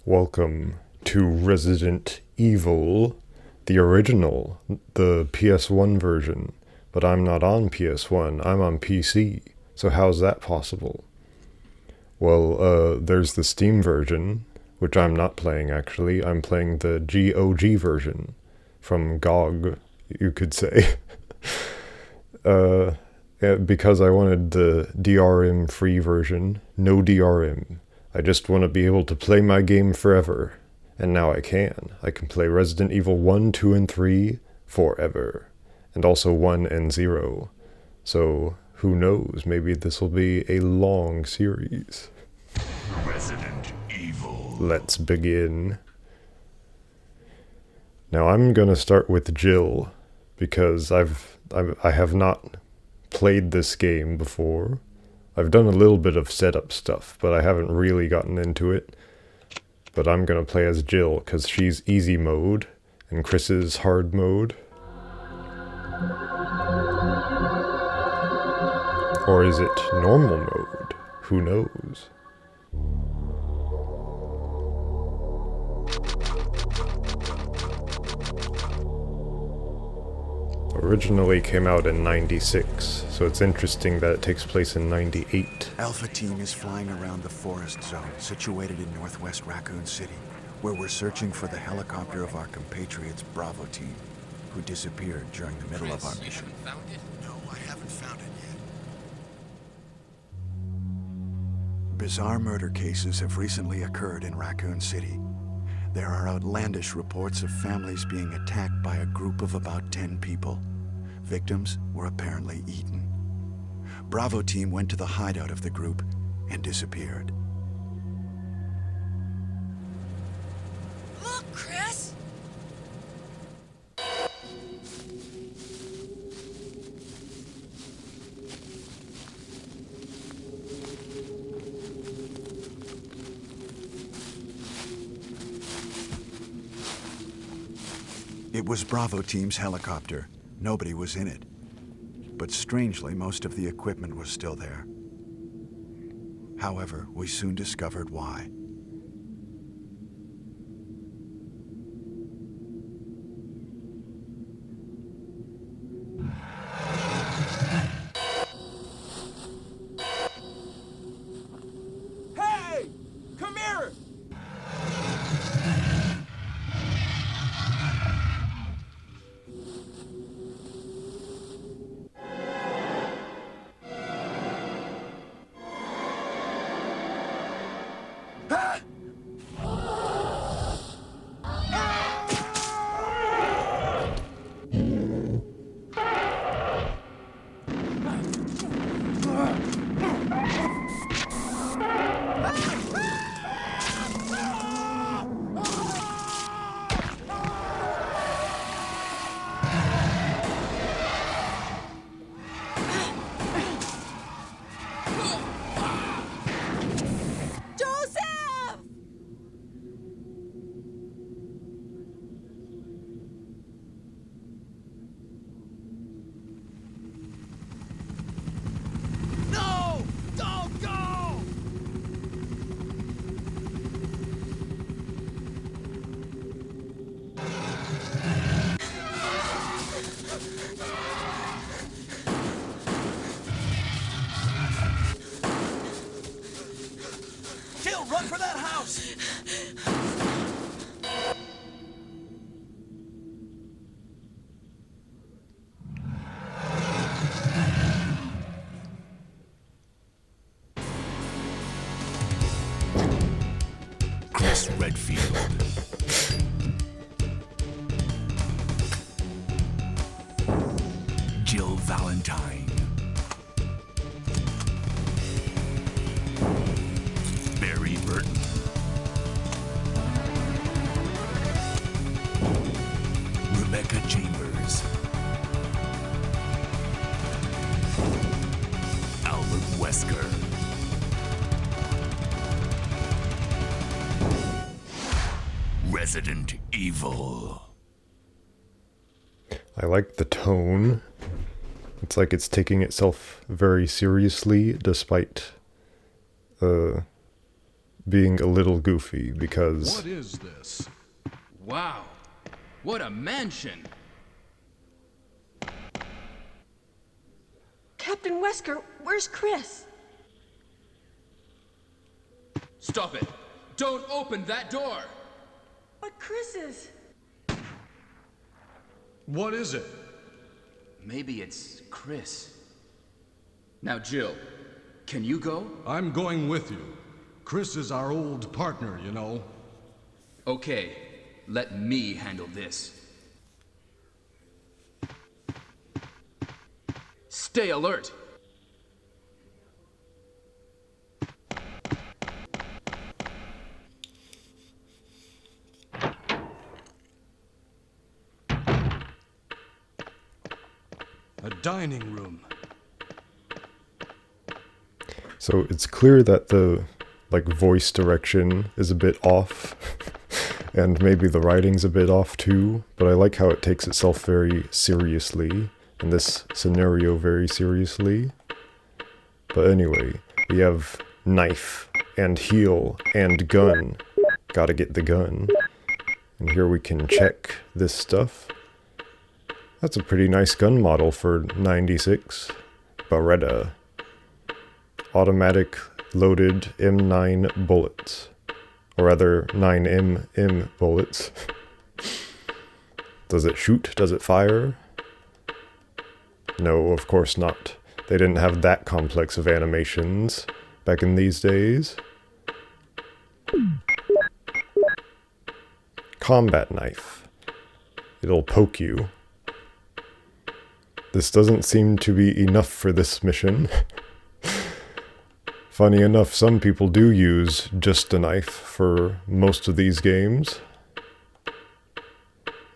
Welcome to Resident Evil, the original, the PS1 version. But I'm not on PS1, I'm on PC. So how's that possible? Well, there's the Steam version, which I'm not playing actually. I'm playing the GOG version from GOG, you could say. Because I wanted the DRM-free version, no DRM. I just want to be able to play my game forever. And now I can. I can play Resident Evil 1, 2, and 3 forever. And also 1 and 0. So, who knows, maybe this will be a long series. Resident Evil. Let's begin. Now I'm gonna start with Jill, because I have not played this game before. I've done a little bit of setup stuff, but I haven't really gotten into it. But I'm gonna play as Jill, because she's easy mode, and Chris is hard mode. Or is it normal mode? Who knows? Originally came out in 96, so it's interesting that it takes place in 98. Alpha Team is flying around the forest zone situated in northwest Raccoon City, where we're searching for the helicopter of our compatriots Bravo Team, who disappeared during the middle of our mission. Found it? No, I haven't found it yet. Bizarre murder cases have recently occurred in Raccoon City. There are outlandish reports of families being attacked by a group of about 10 people. Victims were apparently eaten. Bravo Team went to the hideout of the group and disappeared. Look, Chris! It was Bravo Team's helicopter. Nobody was in it. But strangely, most of the equipment was still there. However, we soon discovered why. Hey! Come here! Joseph! No! Don't go! Jill, run for that house! Chris Redfield. Jill Valentine. Barry Burton. Rebecca Chambers. Albert Wesker. Resident Evil. I like the tone. It's like it's taking itself very seriously, despite being a little goofy because What is this? Wow, what a mansion! Captain Wesker, where's Chris? Stop it! Don't open that door! But Chris is... What is it? Maybe it's Chris. Now, Jill, can you go? I'm going with you. Chris is our old partner, you know. Okay, let me handle this. Stay alert! A dining room. so it's clear that the like voice direction is a bit off and maybe the writing's a bit off too, but I like how it takes itself very seriously and this scenario very seriously. But anyway, we have knife and heel and gun. Gotta get the gun. And here we can check this stuff. That's a pretty nice gun model for 96. Beretta. Automatic loaded M9 bullets. Or rather, 9mm bullets. Does it shoot? Does it fire? No, of course not. They didn't have that complex of animations back in these days. Combat knife. It'll poke you. This doesn't seem to be enough for this mission. Funny enough, some people do use just a knife for most of these games.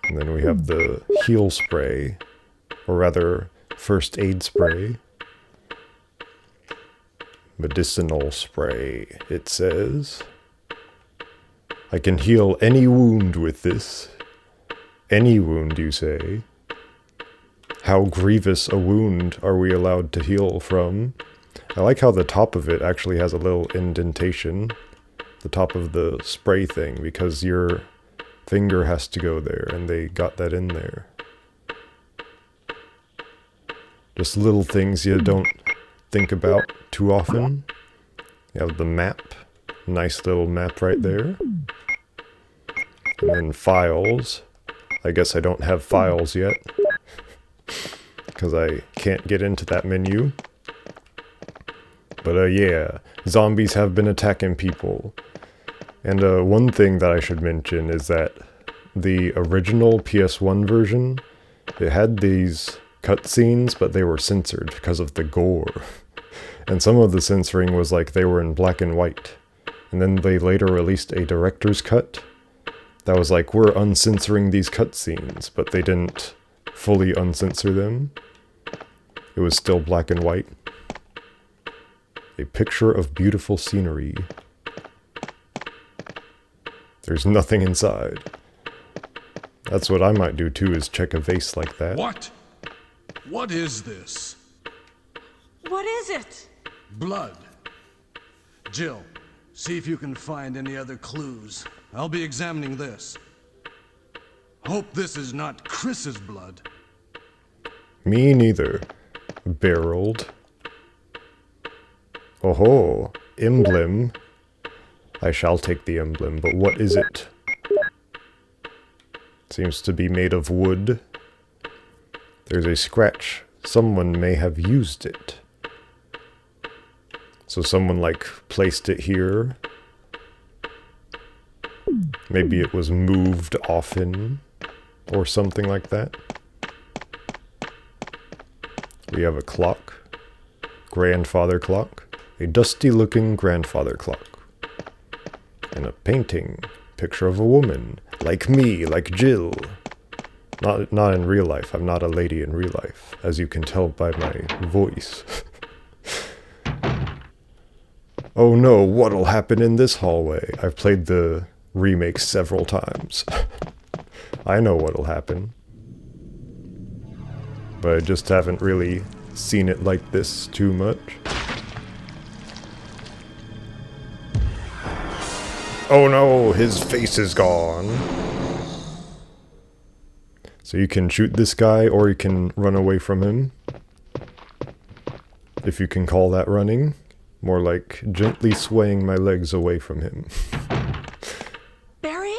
And then we have the heal spray, or rather, first aid spray. Medicinal spray, it says. I can heal any wound with this. Any wound, you say? How grievous a wound are we allowed to heal from? I like how the top of it actually has a little indentation. The top of the spray thing, because your finger has to go there, and they got that in there. Just little things you don't think about too often. You have the map. Nice little map right there. And then files. I guess I don't have files yet, because I can't get into that menu. But yeah, zombies have been attacking people. And one thing that I should mention is that the original PS1 version, it had these cutscenes, but they were censored because of the gore. And some of the censoring was like they were in black and white. And then they later released a director's cut that was like, we're uncensoring these cutscenes, but they didn't fully uncensor them. It was still black and white. A picture of beautiful scenery. There's nothing inside. That's what I might do too, is check a vase like that. What? What is this? What is it? Blood. Jill, see if you can find any other clues. I'll be examining this. Hope this is not Chris's blood. Me neither. Barreled. Oh-ho, emblem. I shall take the emblem, but what is it? Seems to be made of wood. There's a scratch. Someone may have used it. So someone, like, placed it here. Maybe it was moved often, or something like that. We have a clock. Grandfather clock. A dusty-looking grandfather clock. And a painting. Picture of a woman. Like me, like Jill. Not in real life. I'm not a lady in real life, as you can tell by my voice. Oh no, what'll happen in this hallway? I've played the remake several times. I know what'll happen. But I just haven't really seen it like this too much. Oh no, his face is gone. So you can shoot this guy, or you can run away from him. If you can call that running. More like gently swaying my legs away from him. Barry?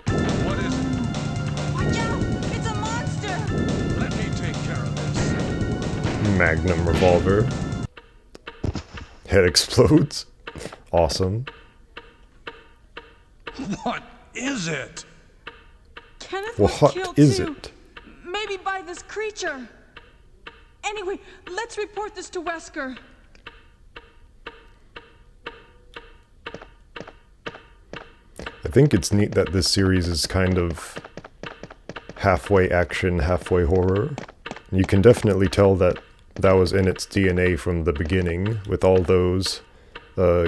What is it? Watch out! It's a monster! Let me take care of this. Magnum revolver. Head explodes. Awesome. What is it? Kenneth was What killed is too. it? Maybe by this creature. Anyway, let's report this to Wesker. I think it's neat that this series is kind of halfway action, halfway horror. You can definitely tell that that was in its DNA from the beginning, with all those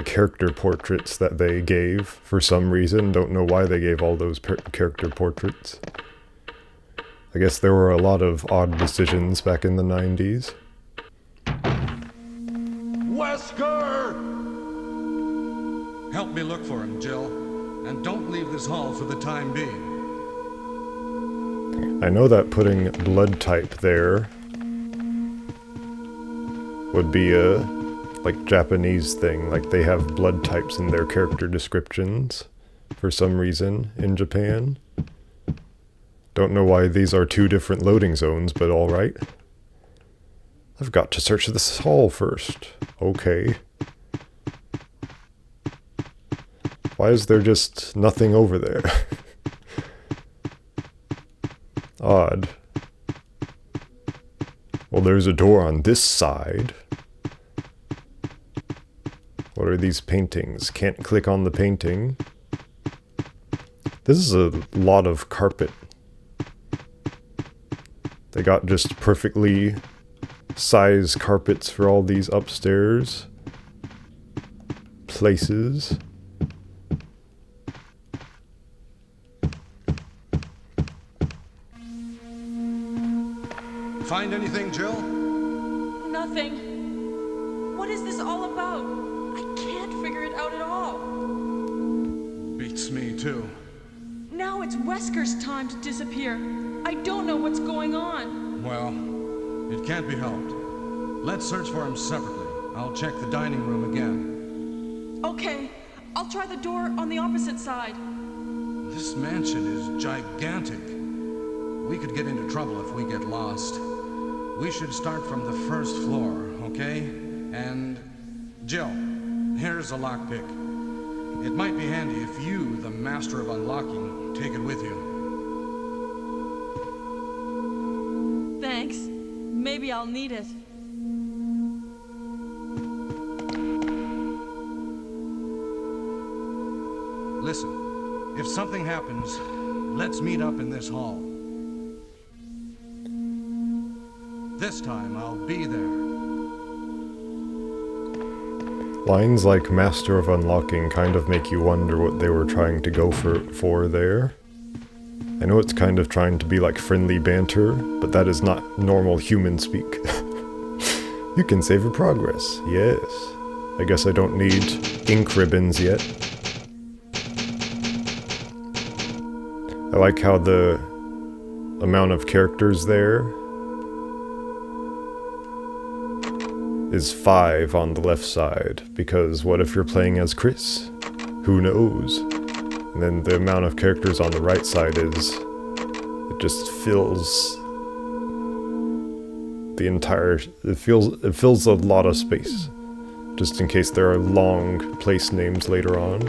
character portraits that they gave for some reason. Don't know why they gave all those character portraits. I guess there were a lot of odd decisions back in the 90s. Wesker! Help me look for him, Jill. And don't leave this hall for the time being. I know that putting blood type there would be a like Japanese thing, like they have blood types in their character descriptions for some reason in Japan. Don't know why these are two different loading zones, but alright. I've got to search this hall first. Okay. Why is there just nothing over there? Odd. Well, there's a door on this side. What are these paintings? Can't click on the painting. This is a lot of carpet. They got just perfectly sized carpets for all these upstairs places. Find anything, Jill? Nothing. What is this all about? I can't figure it out at all. Beats me, too. Now it's Wesker's time to disappear. I don't know what's going on. Well, it can't be helped. Let's search for him separately. I'll check the dining room again. Okay, I'll try the door on the opposite side. This mansion is gigantic. We could get into trouble if we get lost. We should start from the first floor, okay? And Jill, here's a lockpick. It might be handy if you, the master of unlocking, take it with you. Thanks. Maybe I'll need it. Listen, if something happens, let's meet up in this hall. This time I'll be there. Lines like Master of Unlocking kind of make you wonder what they were trying to go for there. I know it's kind of trying to be like friendly banter, but that is not normal human speak. You can save your progress, yes. I guess I don't need ink ribbons yet. I like how the amount of characters there is 5 on the left side, because what if you're playing as Chris? Who knows? And then the amount of characters on the right side is, it just fills the entire, it fills a lot of space, just in case there are long place names later on.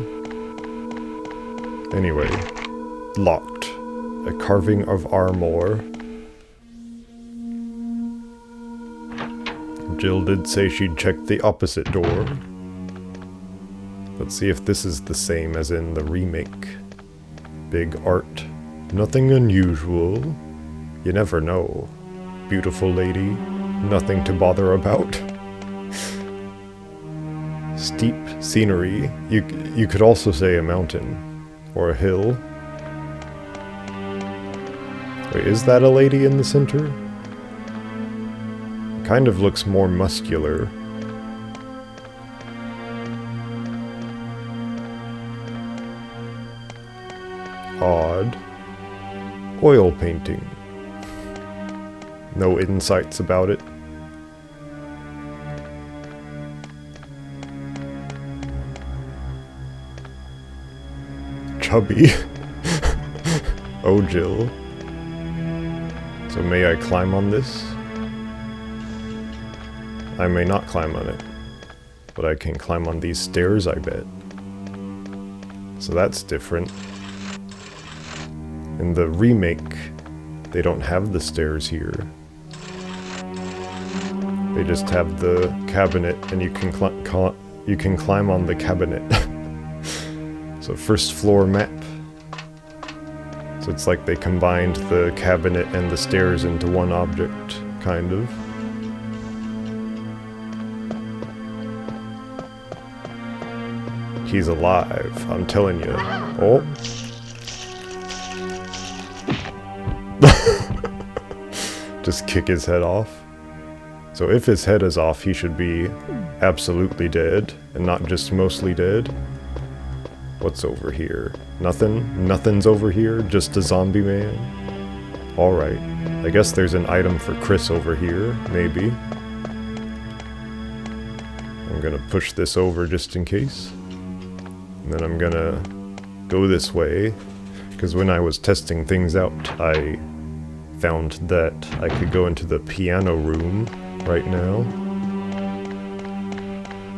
Anyway, locked. A carving of armor. Jill did say she'd check the opposite door. Let's see if this is the same as in the remake. Big art. Nothing unusual. You never know. Beautiful lady. Nothing to bother about. Steep scenery. You could also say a mountain. Or a hill. Wait, is that a lady in the center? Kind of looks more muscular. oil painting. No insights about it. Chubby. Oh, Jill. So may I climb on this? I may not climb on it, but I can climb on these stairs, I bet. So that's different. In the remake, they don't have the stairs here. They just have the cabinet, and you can climb on the cabinet. So first floor map. So it's like they combined the cabinet and the stairs into one object, kind of. He's alive, I'm telling you. Oh. Just kick his head off. So if his head is off, he should be absolutely dead, and not just mostly dead. What's over here? Nothing? Nothing's over here? Just a zombie man? Alright. I guess there's an item for Chris over here, maybe. I'm gonna push this over just in case. And then I'm gonna go this way, because when I was testing things out, I found that I could go into the piano room right now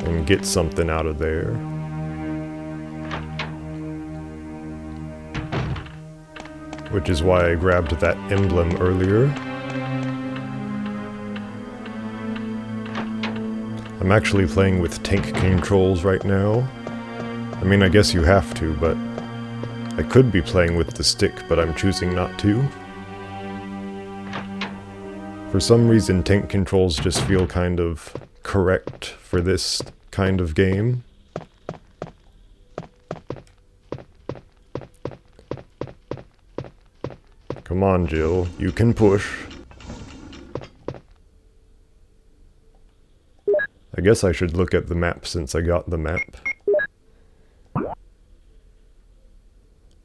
and get something out of there. Which is why I grabbed that emblem earlier. I'm actually playing with tank controls right now. I mean, I guess you have to, but I could be playing with the stick, but I'm choosing not to. For some reason, tank controls just feel kind of correct for this kind of game. Come on, Jill. You can push. I guess I should look at the map since I got the map.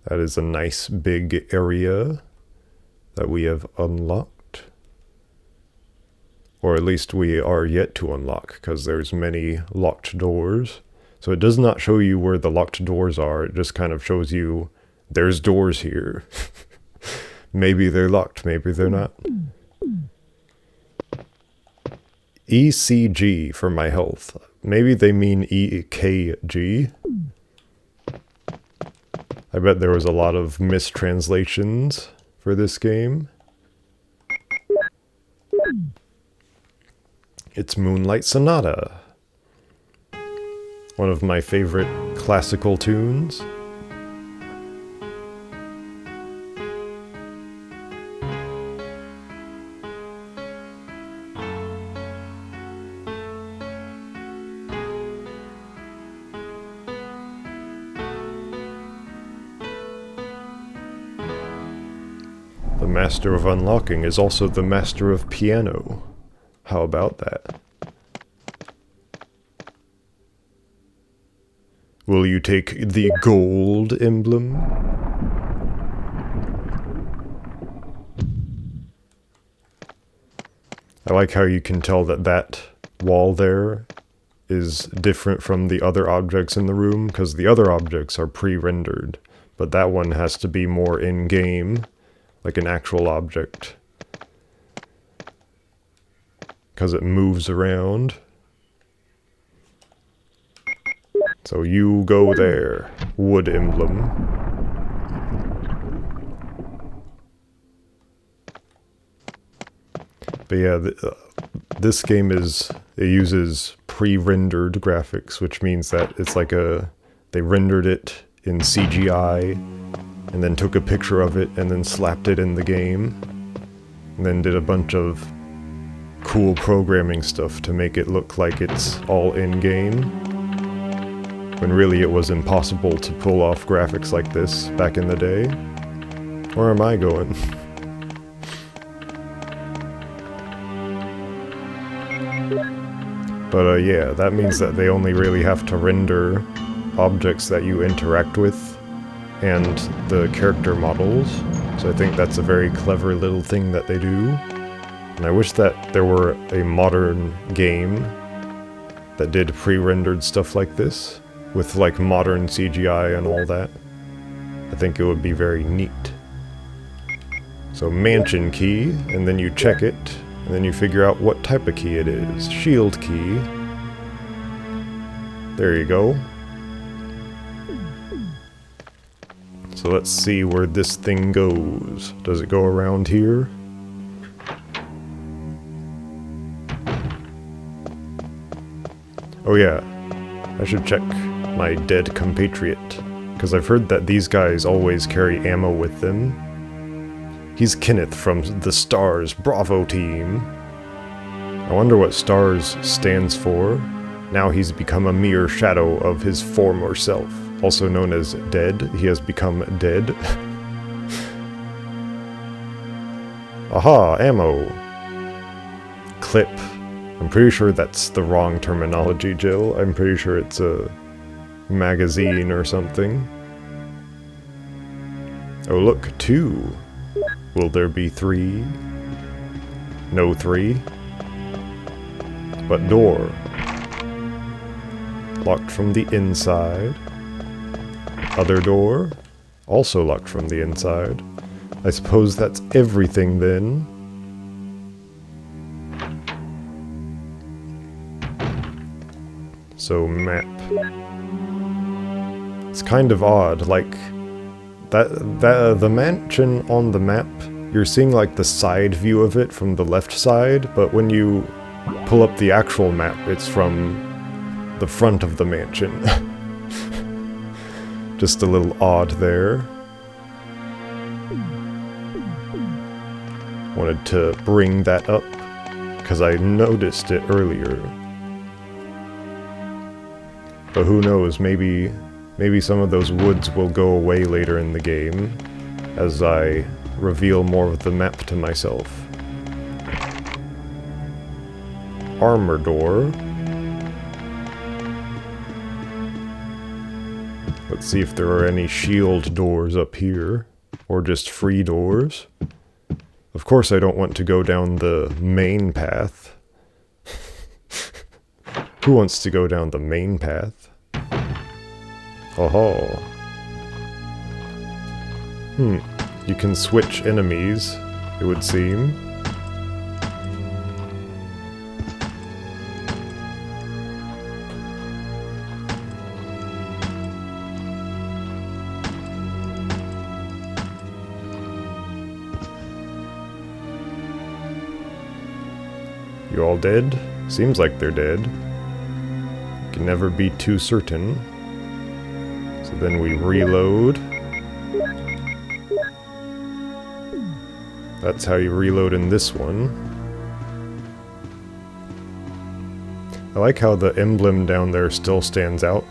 That is a nice big area that we have unlocked. Or at least we are yet to unlock, because there's many locked doors. So it does not show you where the locked doors are, it just kind of shows you there's doors here. Maybe they're locked, maybe they're not. ECG for my health. Maybe they mean EKG. I bet there was a lot of mistranslations for this game. It's Moonlight Sonata. One of my favorite classical tunes. The Master of Unlocking is also the Master of Piano. How about that? Will you take the gold emblem? I like how you can tell that that wall there is different from the other objects in the room, because the other objects are pre-rendered, but that one has to be more in-game, like an actual object. Because it moves around. So you go there, wood emblem. But yeah, this game it uses pre-rendered graphics, which means that it's like they rendered it in CGI, and then took a picture of it, and then slapped it in the game, and then did a bunch of cool programming stuff to make it look like it's all in-game, when really it was impossible to pull off graphics like this back in the day. Where am I going? But yeah, that means that they only really have to render objects that you interact with and the character models. So I think that's a very clever little thing that they do. And I wish that there were a modern game that did pre-rendered stuff like this, with like modern CGI and all that. I think it would be very neat. So mansion key, and then you check it, and then you figure out what type of key it is. Shield key. There you go. So let's see where this thing goes. Does it go around here? Oh yeah, I should check my dead compatriot, because I've heard that these guys always carry ammo with them. He's Kenneth from the STARS Bravo team. I wonder what STARS stands for. Now he's become a mere shadow of his former self. Also known as dead, he has become dead. Aha, ammo. Clip. I'm pretty sure that's the wrong terminology, Jill. I'm pretty sure it's a magazine or something. Oh look, 2. Will there be 3? No 3. But door. Locked from the inside. Other door. Also locked from the inside. I suppose that's everything then. So map. It's kind of odd, like the mansion on the map, you're seeing like the side view of it from the left side, but when you pull up the actual map, it's from the front of the mansion. Just a little odd there. Wanted to bring that up because I noticed it earlier. But who knows, maybe some of those woods will go away later in the game as I reveal more of the map to myself. Armor door. Let's see if there are any shield doors up here, or just free doors. Of course I don't want to go down the main path. Who wants to go down the main path? Oh. You can switch enemies, it would seem. You all dead? Seems like they're dead. Can never be too certain. So then we reload. That's how you reload in this one. I like how the emblem down there still stands out,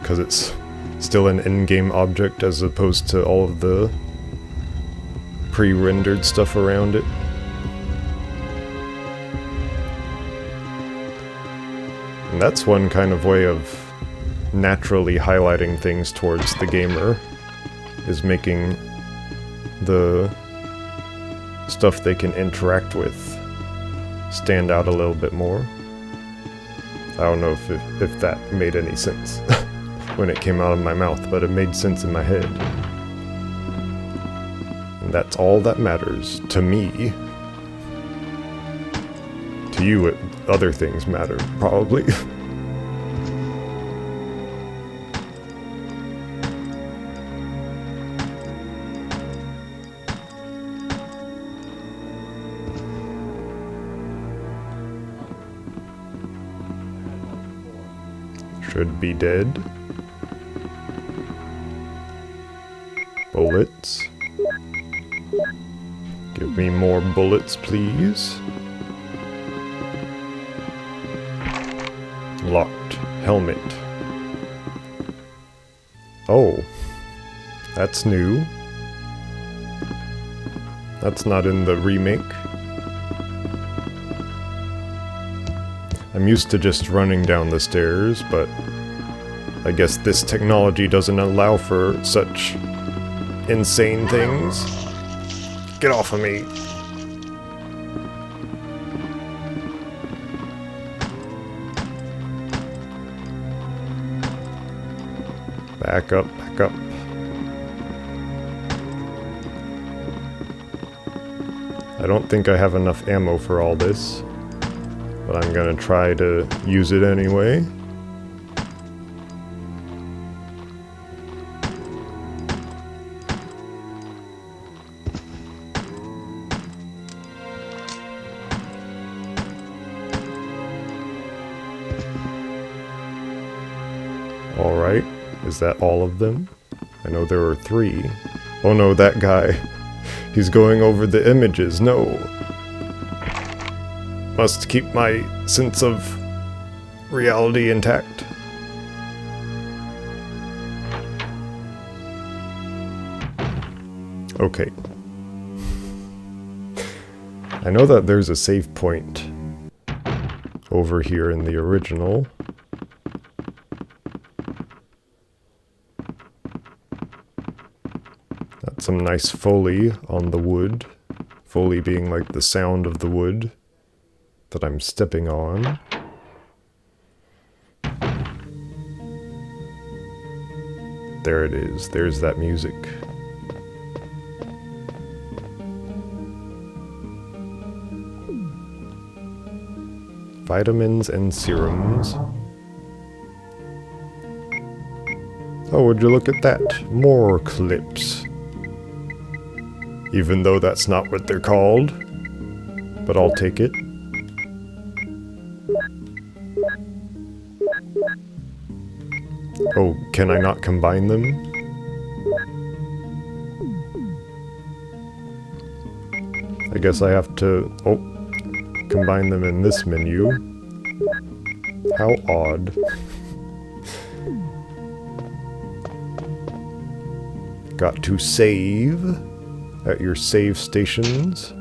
because it's still an in-game object as opposed to all of the pre-rendered stuff around it. And that's one kind of way of naturally highlighting things towards the gamer, is making the stuff they can interact with stand out a little bit more. I don't know if that made any sense when it came out of my mouth, but it made sense in my head. And that's all that matters to me. To you, other things matter, probably. Should be dead. Bullets. Give me more bullets, please. Locked. Helmet. Oh. That's new. That's not in the remake. I'm used to just running down the stairs, but I guess this technology doesn't allow for such insane things. Get off of me. Back up, back up. I don't think I have enough ammo for all this, but I'm gonna try to use it anyway. Alright, is that all of them? I know there were 3. Oh no, that guy. He's going over the images. No. Must keep my sense of reality intact. Okay. I know that there's a save point over here in the original. That's some nice Foley on the wood. Foley being like the sound of the wood that I'm stepping on. There it is. There's that music. Vitamins and serums. Oh, would you look at that? More clips. Even though that's not what they're called. But I'll take it. Oh, can I not combine them? I guess I have to... Oh, combine them in this menu. How odd. Got to save at your save stations.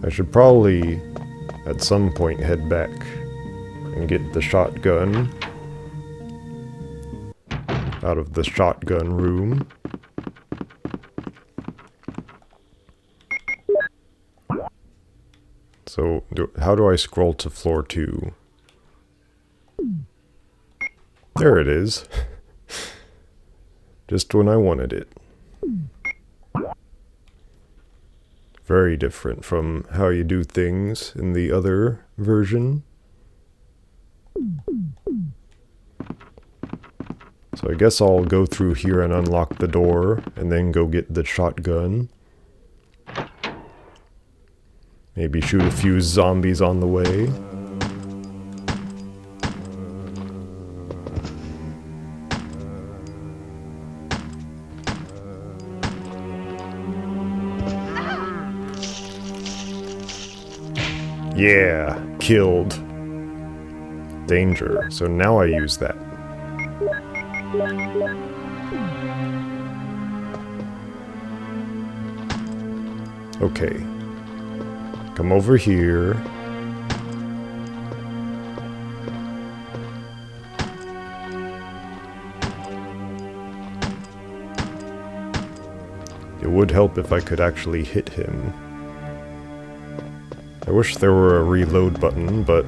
I should probably, at some point, head back and get the shotgun out of the shotgun room. So, how do I scroll to floor 2? There it is. Just when I wanted it. Very different from how you do things in the other version. So I guess I'll go through here and unlock the door, and then go get the shotgun. Maybe shoot a few zombies on the way. Yeah, killed. Danger. So now I use that. Okay. Come over here. It would help if I could actually hit him. I wish there were a reload button, but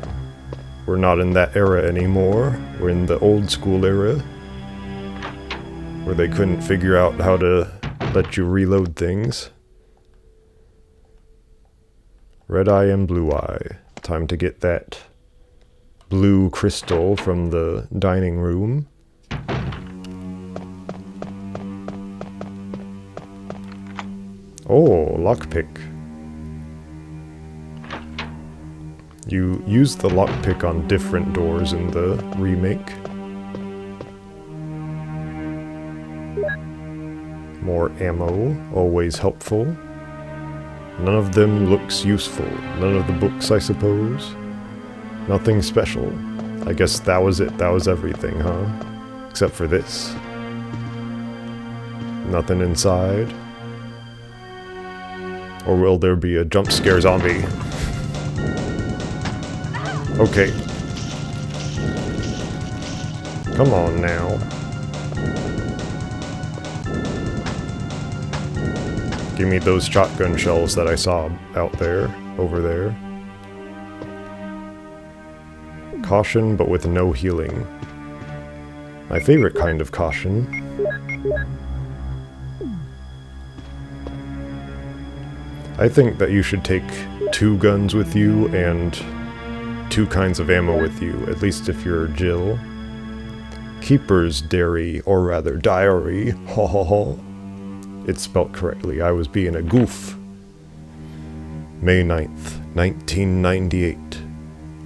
we're not in that era anymore. We're in the old school era, where they couldn't figure out how to let you reload things. Red eye and blue eye. Time to get that blue crystal from the dining room. Oh, lockpick. You use the lockpick on different doors in the remake. More ammo, always helpful. None of them looks useful. None of the books, I suppose. Nothing special. I guess that was it. That was everything, huh? Except for this. Nothing inside. Or will there be a jump scare zombie? Okay. Come on now. Give me those shotgun shells that I saw out there, over there. Caution, but with no healing. My favorite kind of caution. I think that you should take 2 guns with you and 2 kinds of ammo with you, at least if you're Jill. Keeper's Dairy, or rather Diary, ha ha ha. It's spelt correctly, I was being a goof. May 9th, 1998.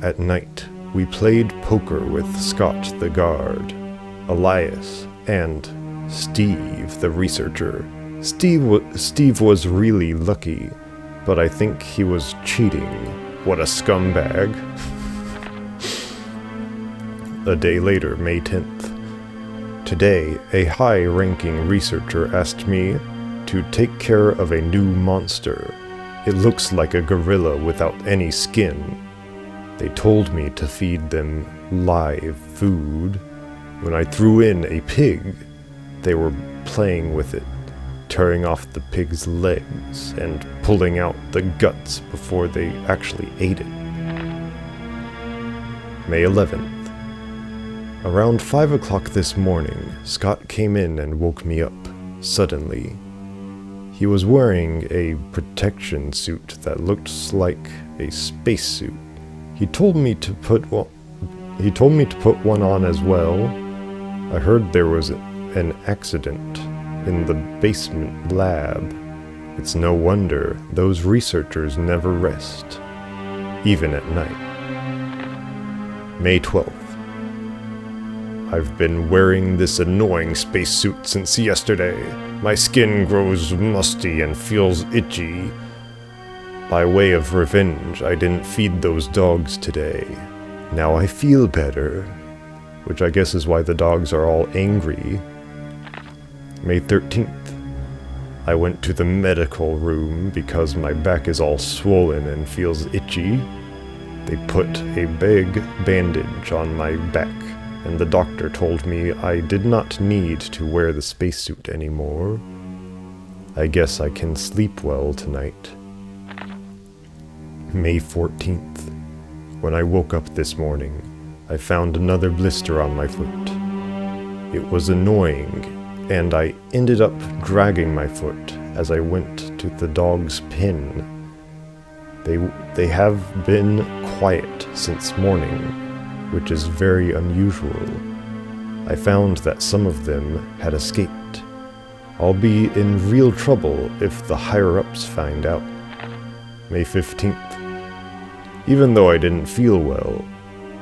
At night, we played poker with Scott the guard, Elias, and Steve the researcher. Steve was really lucky, but I think he was cheating. What a scumbag. A day later, May 10th. Today, a high-ranking researcher asked me to take care of a new monster. It looks like a gorilla without any skin. They told me to feed them live food. When I threw in a pig, they were playing with it, tearing off the pig's legs and pulling out the guts before they actually ate it. May 11th. Around 5 o'clock this morning, Scott came in and woke me up, suddenly. He was wearing a protection suit that looked like a spacesuit. He told me to put one on as well. I heard there was an accident in the basement lab. It's no wonder those researchers never rest, even at night. May 12th. I've been wearing this annoying spacesuit since yesterday. My skin grows musty and feels itchy. By way of revenge, I didn't feed those dogs today. Now I feel better, which I guess is why the dogs are all angry. May 13th. I went to the medical room because my back is all swollen and feels itchy. They put a big bandage on my back, and the doctor told me I did not need to wear the spacesuit anymore. I guess I can sleep well tonight. May 14th. When I woke up this morning, I found another blister on my foot. It was annoying, and I ended up dragging my foot as I went to the dog's pen. They have been quiet since morning, which is very unusual. I found that some of them had escaped. I'll be in real trouble if the higher-ups find out. May 15th. Even though I didn't feel well,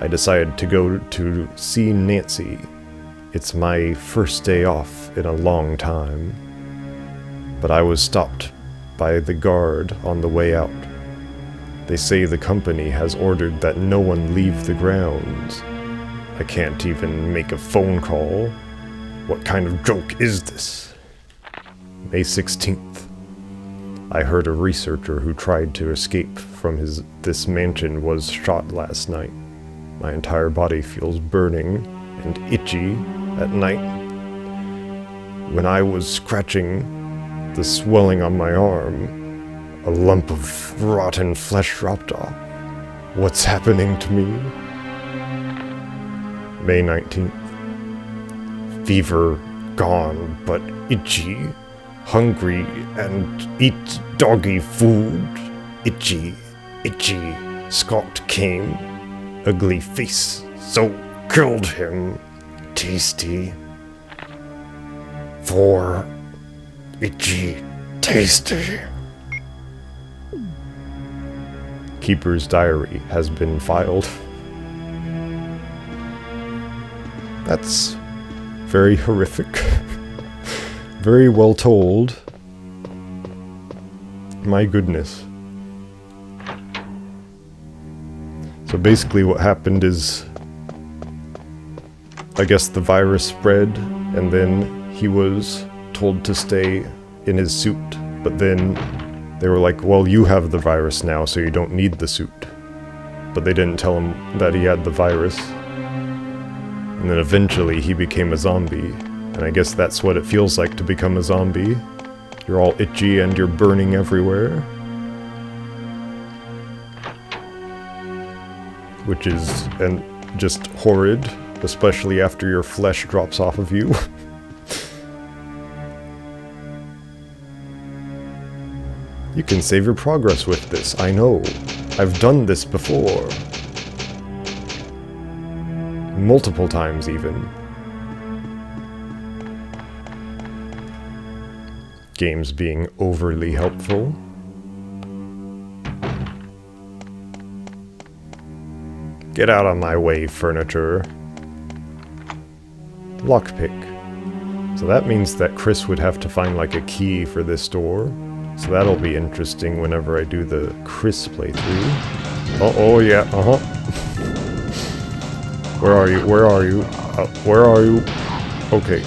I decided to go to see Nancy. It's my first day off in a long time. But I was stopped by the guard on the way out. They say the company has ordered that no one leave the grounds. I can't even make a phone call. What kind of joke is this? May 16th. I heard a researcher who tried to escape from this mansion was shot last night. My entire body feels burning and itchy at night. When I was scratching the swelling on my arm, a lump of rotten flesh dropped off. What's happening to me? May 19th. Fever gone, but itchy. Hungry and eat doggy food. Itchy, itchy. Scott came. Ugly face, so killed him. Tasty. 4. Itchy, tasty. Keeper's Diary has been filed. That's very horrific. Very well told. My goodness. So basically what happened is, I guess the virus spread, and then he was told to stay in his suit, but then they were like, well, you have the virus now, so you don't need the suit. But they didn't tell him that he had the virus. And then eventually he became a zombie. And I guess that's what it feels like to become a zombie. You're all itchy and you're burning everywhere. Which is just horrid, especially after your flesh drops off of you. You can save your progress with this, I know. I've done this before. Multiple times even. Games being overly helpful. Get out of my way, furniture. Lockpick. So that means that Chris would have to find like a key for this door. So that'll be interesting whenever I do the Chris playthrough. Oh yeah, Where are you? Where are you? Where are you? Okay.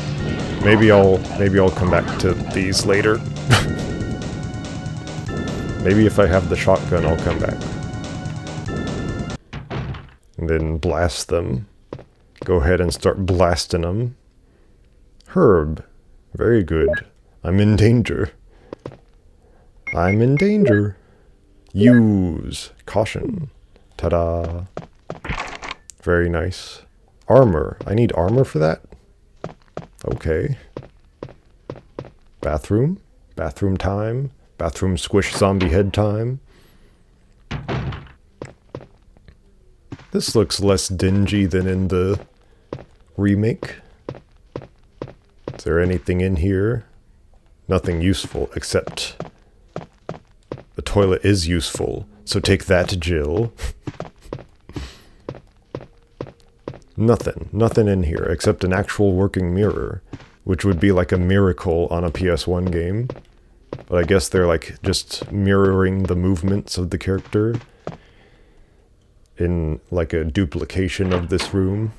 Maybe I'll come back to these later. Maybe if I have the shotgun, I'll come back. And then blast them. Go ahead and start blasting them. Herb. Very good. I'm in danger. I'm in danger. Use. Caution. Ta-da. Very nice. Armor. I need armor for that? Okay. Bathroom. Bathroom time. Bathroom squish zombie head time. This looks less dingy than in the remake. Is there anything in here? Nothing useful, except the toilet is useful. So take that, Jill. Nothing in here, except an actual working mirror, which would be like a miracle on a PS1 game. But I guess they're like just mirroring the movements of the character in like a duplication of this room.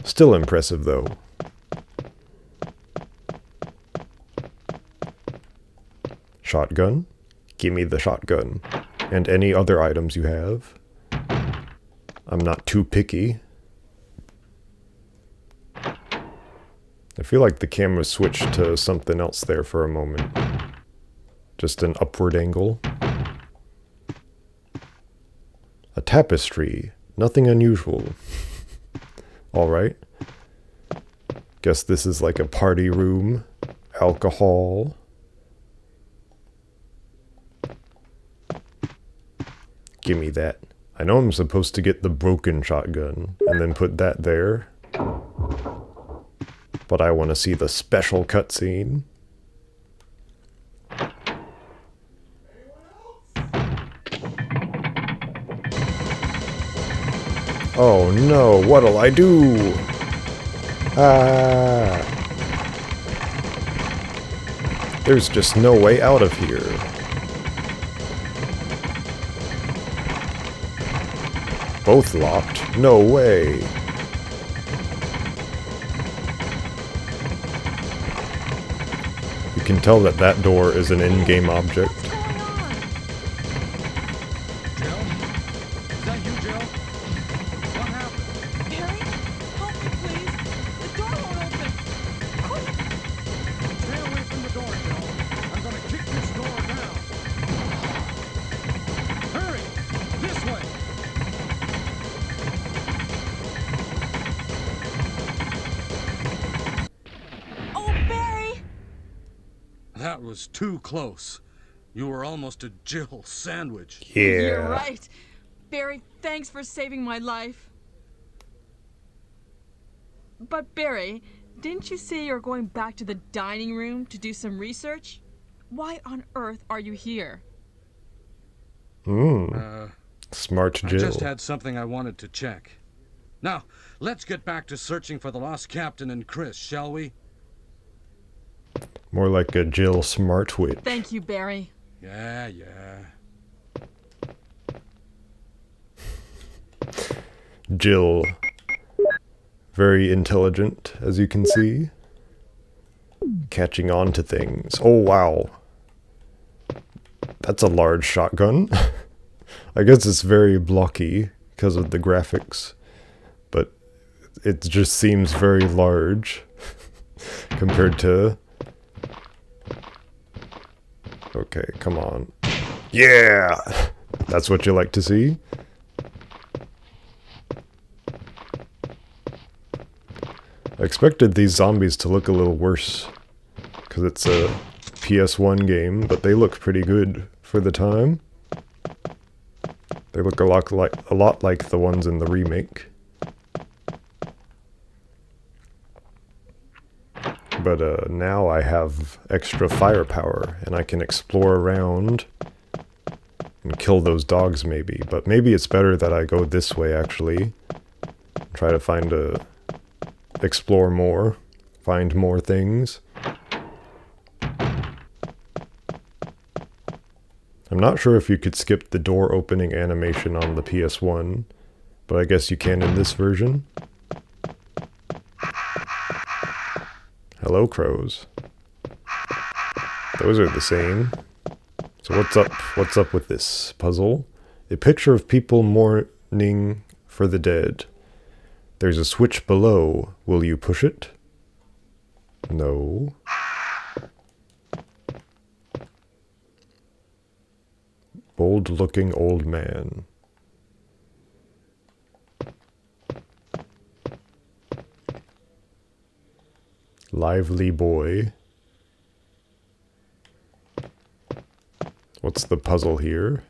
Still impressive though. Shotgun. Give me the shotgun. And any other items you have. I'm not too picky. I feel like the camera switched to something else there for a moment. Just an upward angle. A tapestry. Nothing unusual. Alright. Guess this is like a party room. Alcohol. Gimme that. I know I'm supposed to get the broken shotgun and then put that there. But I want to see the special cutscene. Oh no, what'll I do? Ah. There's just no way out of here. Both locked? No way. You can tell that that door is an in-game object. Jill? Is that you, Jill? What happened? Barry, help me, please. The door won't open. Quick! Stay away from the door, Jill. I'm gonna kick this door down. Hurry! This way! Oh, Barry! That was too close. You were almost a Jill sandwich. Yeah. You're right. Barry, thanks for saving my life. But Barry, didn't you say you're going back to the dining room to do some research? Why on earth are you here? Smart I Jill. just had something I wanted to check. Now, let's get back to searching for the lost captain and Chris, shall we? More like a Jill smart witch. Thank you, Barry. Yeah. Jill. Very intelligent, as you can see. Catching on to things. Oh, wow. That's a large shotgun. I guess it's very blocky because of the graphics. it just seems very large compared to... Okay, come on. Yeah! That's what you like to see? I expected these zombies to look a little worse, because it's a PS1 game, but they look pretty good for the time. They look a lot like the ones in the remake. But now I have extra firepower, and I can explore around and kill those dogs maybe. But maybe it's better that I go this way, actually. Try to explore more, find more things. I'm not sure if you could skip the door opening animation on the PS1, but I guess you can in this version. Hello, crows. Those are the same. So what's up with this puzzle? A picture of people mourning for the dead. There's a switch below. Will you push it? No. Bold-looking old man. Lively boy. What's the puzzle here?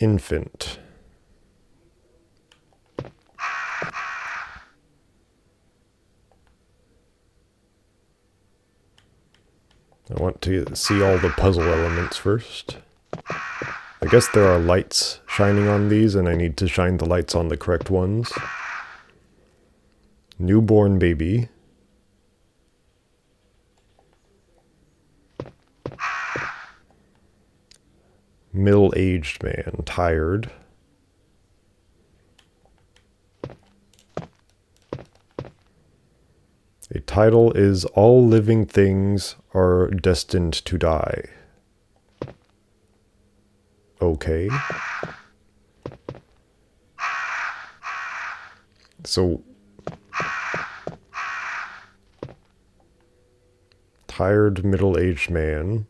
Infant. I want to see all the puzzle elements first. I guess there are lights shining on these, and I need to shine the lights on the correct ones. Newborn baby. Middle-aged man, tired. A title is All Living Things Are Destined to Die. Okay. So... tired middle-aged man.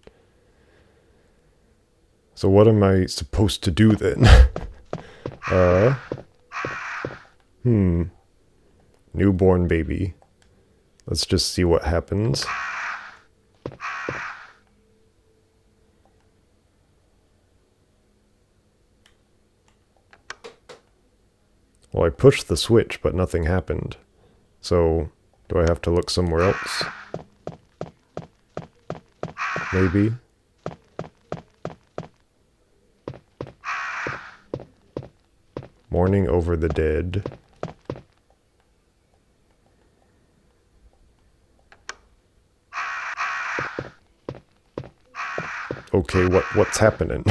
So what am I supposed to do then? Newborn baby. Let's just see what happens. Well, I pushed the switch, but nothing happened. So, do I have to look somewhere else? Maybe. Mourning over the dead. Okay, what's happening?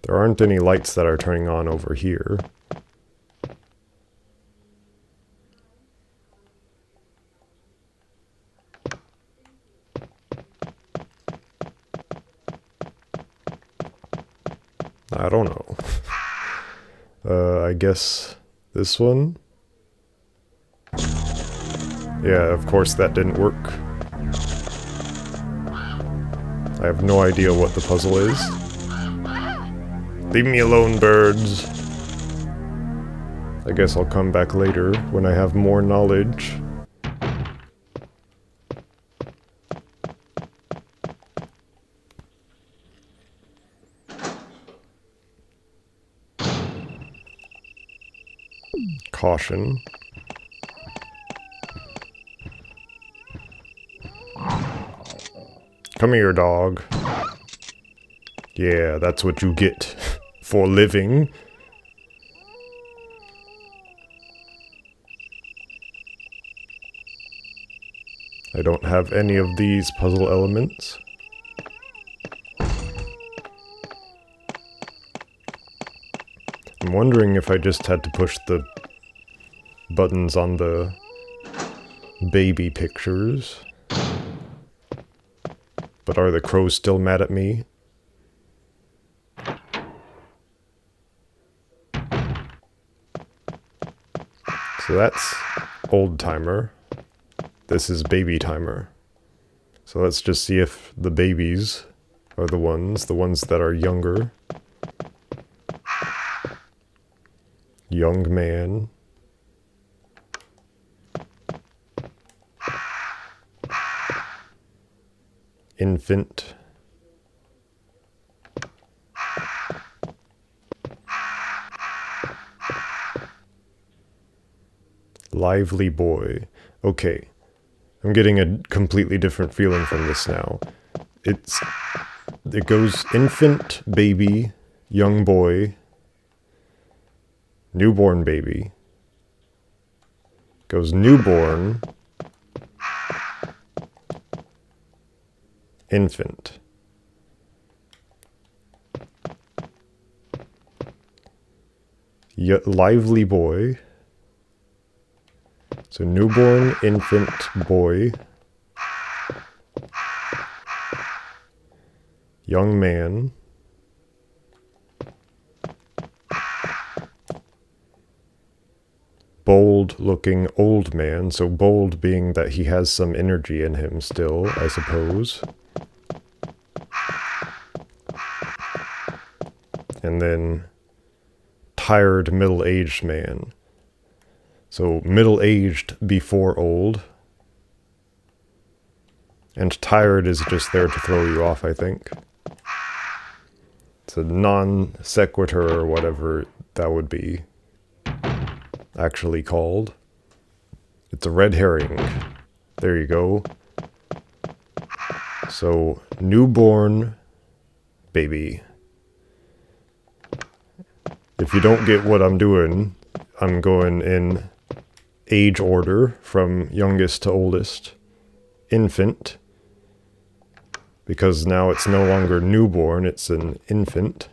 There aren't any lights that are turning on over here. I don't know. I guess this one? Yeah, of course that didn't work. I have no idea what the puzzle is. Leave me alone, birds. I guess I'll come back later when I have more knowledge. Caution. Come here, dog. Yeah, that's what you get for living. I don't have any of these puzzle elements. I'm wondering if I just had to push the buttons on the baby pictures. But are the crows still mad at me? So that's old timer. This is baby timer. So let's just see if the babies are the ones that are younger. Young man. Infant. Lively boy. Okay. I'm getting a completely different feeling from this now. It goes infant, baby, young boy, newborn baby. Goes newborn, infant. Lively boy. So newborn, infant, boy. Young man. Bold looking old man. So bold being that he has some energy in him still, I suppose. And then tired middle-aged man. So middle-aged before old. And tired is just there to throw you off, I think. It's a non sequitur or whatever that would be actually called. It's a red herring. There you go. So, newborn baby. If you don't get what I'm doing, I'm going in age order from youngest to oldest. Infant. Because now it's no longer newborn, it's an infant.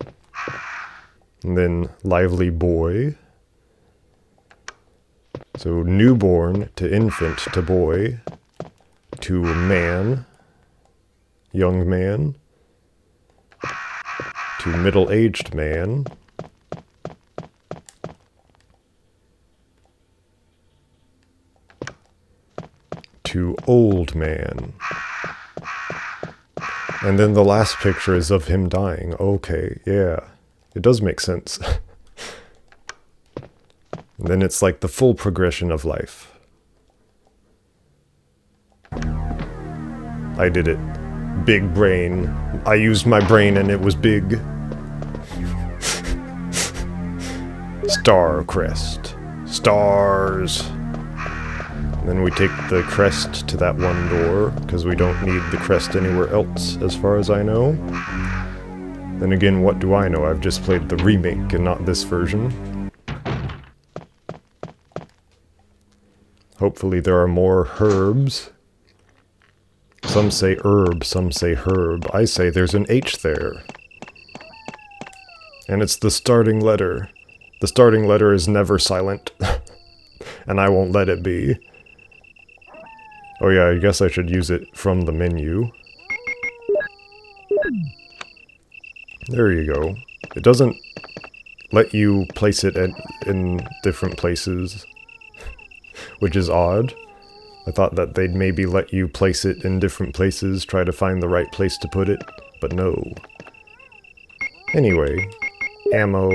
And then lively boy. So newborn to infant to boy to man, young man, to middle-aged man, to old man. And then the last picture is of him dying. Okay, yeah. It does make sense. And then it's like the full progression of life. I did it. Big brain. I used my brain and it was big. Star crest. Stars. And then we take the crest to that one door, because we don't need the crest anywhere else, as far as I know. Then again, what do I know? I've just played the remake and not this version. Hopefully there are more herbs. Some say herb, some say herb. I say there's an H there. And it's the starting letter. The starting letter is never silent. And I won't let it be. Oh yeah, I guess I should use it from the menu. There you go. It doesn't let you place it in different places, which is odd. I thought that they'd maybe let you place it in different places, try to find the right place to put it, but no. Anyway, ammo.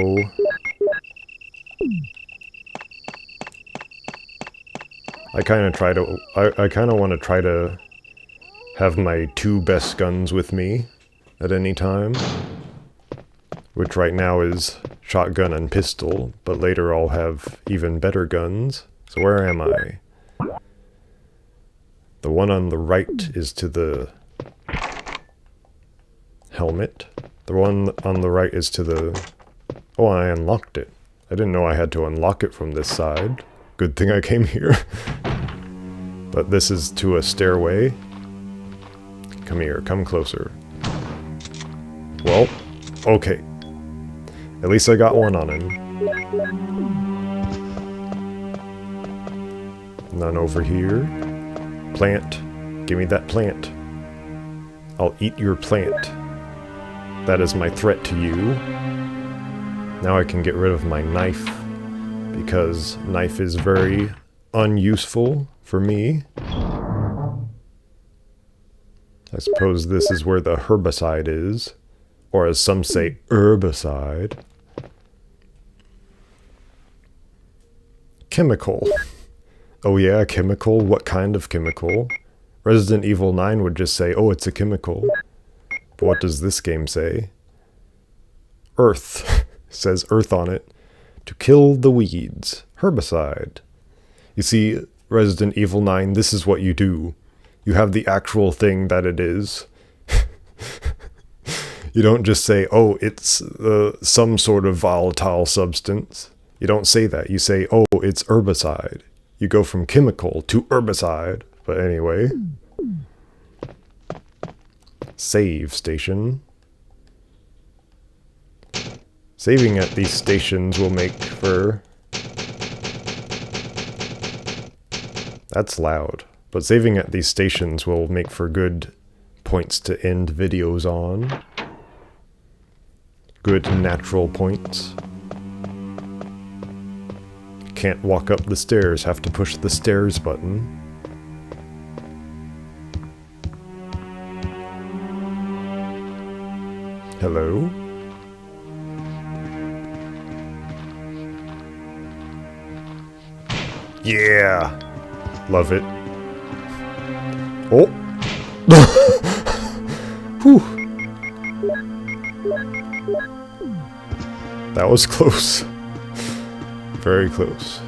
I kind of want to try to have my 2 best guns with me at any time, which right now is shotgun and pistol, but later I'll have even better guns. So where am I? The one on the right is to the helmet. The one on the right is to the... Oh, I unlocked it. I didn't know I had to unlock it from this side. Good thing I came here. But this is to a stairway. Come here, come closer. Well, okay. At least I got one on him. None over here. Plant. Give me that plant. I'll eat your plant. That is my threat to you. Now I can get rid of my knife. because knife is very unuseful for me. I suppose this is where the herbicide is, or as some say, herbicide. Chemical. Oh yeah, chemical? What kind of chemical? Resident Evil 9 would just say, oh, it's a chemical. But what does this game say? Earth. Says earth on it. To kill the weeds. Herbicide. You see, Resident Evil 9, this is what you do. You have the actual thing that it is. You don't just say, oh, it's some sort of volatile substance. You don't say that. You say, oh, it's herbicide. You go from chemical to herbicide. But anyway. Save station. Saving at these stations will make for... That's loud. But saving at these stations will make for good points to end videos on. Good natural points. Can't walk up the stairs, have to push the stairs button. Hello? Yeah! Love it. Oh! Whew! That was close. Very close.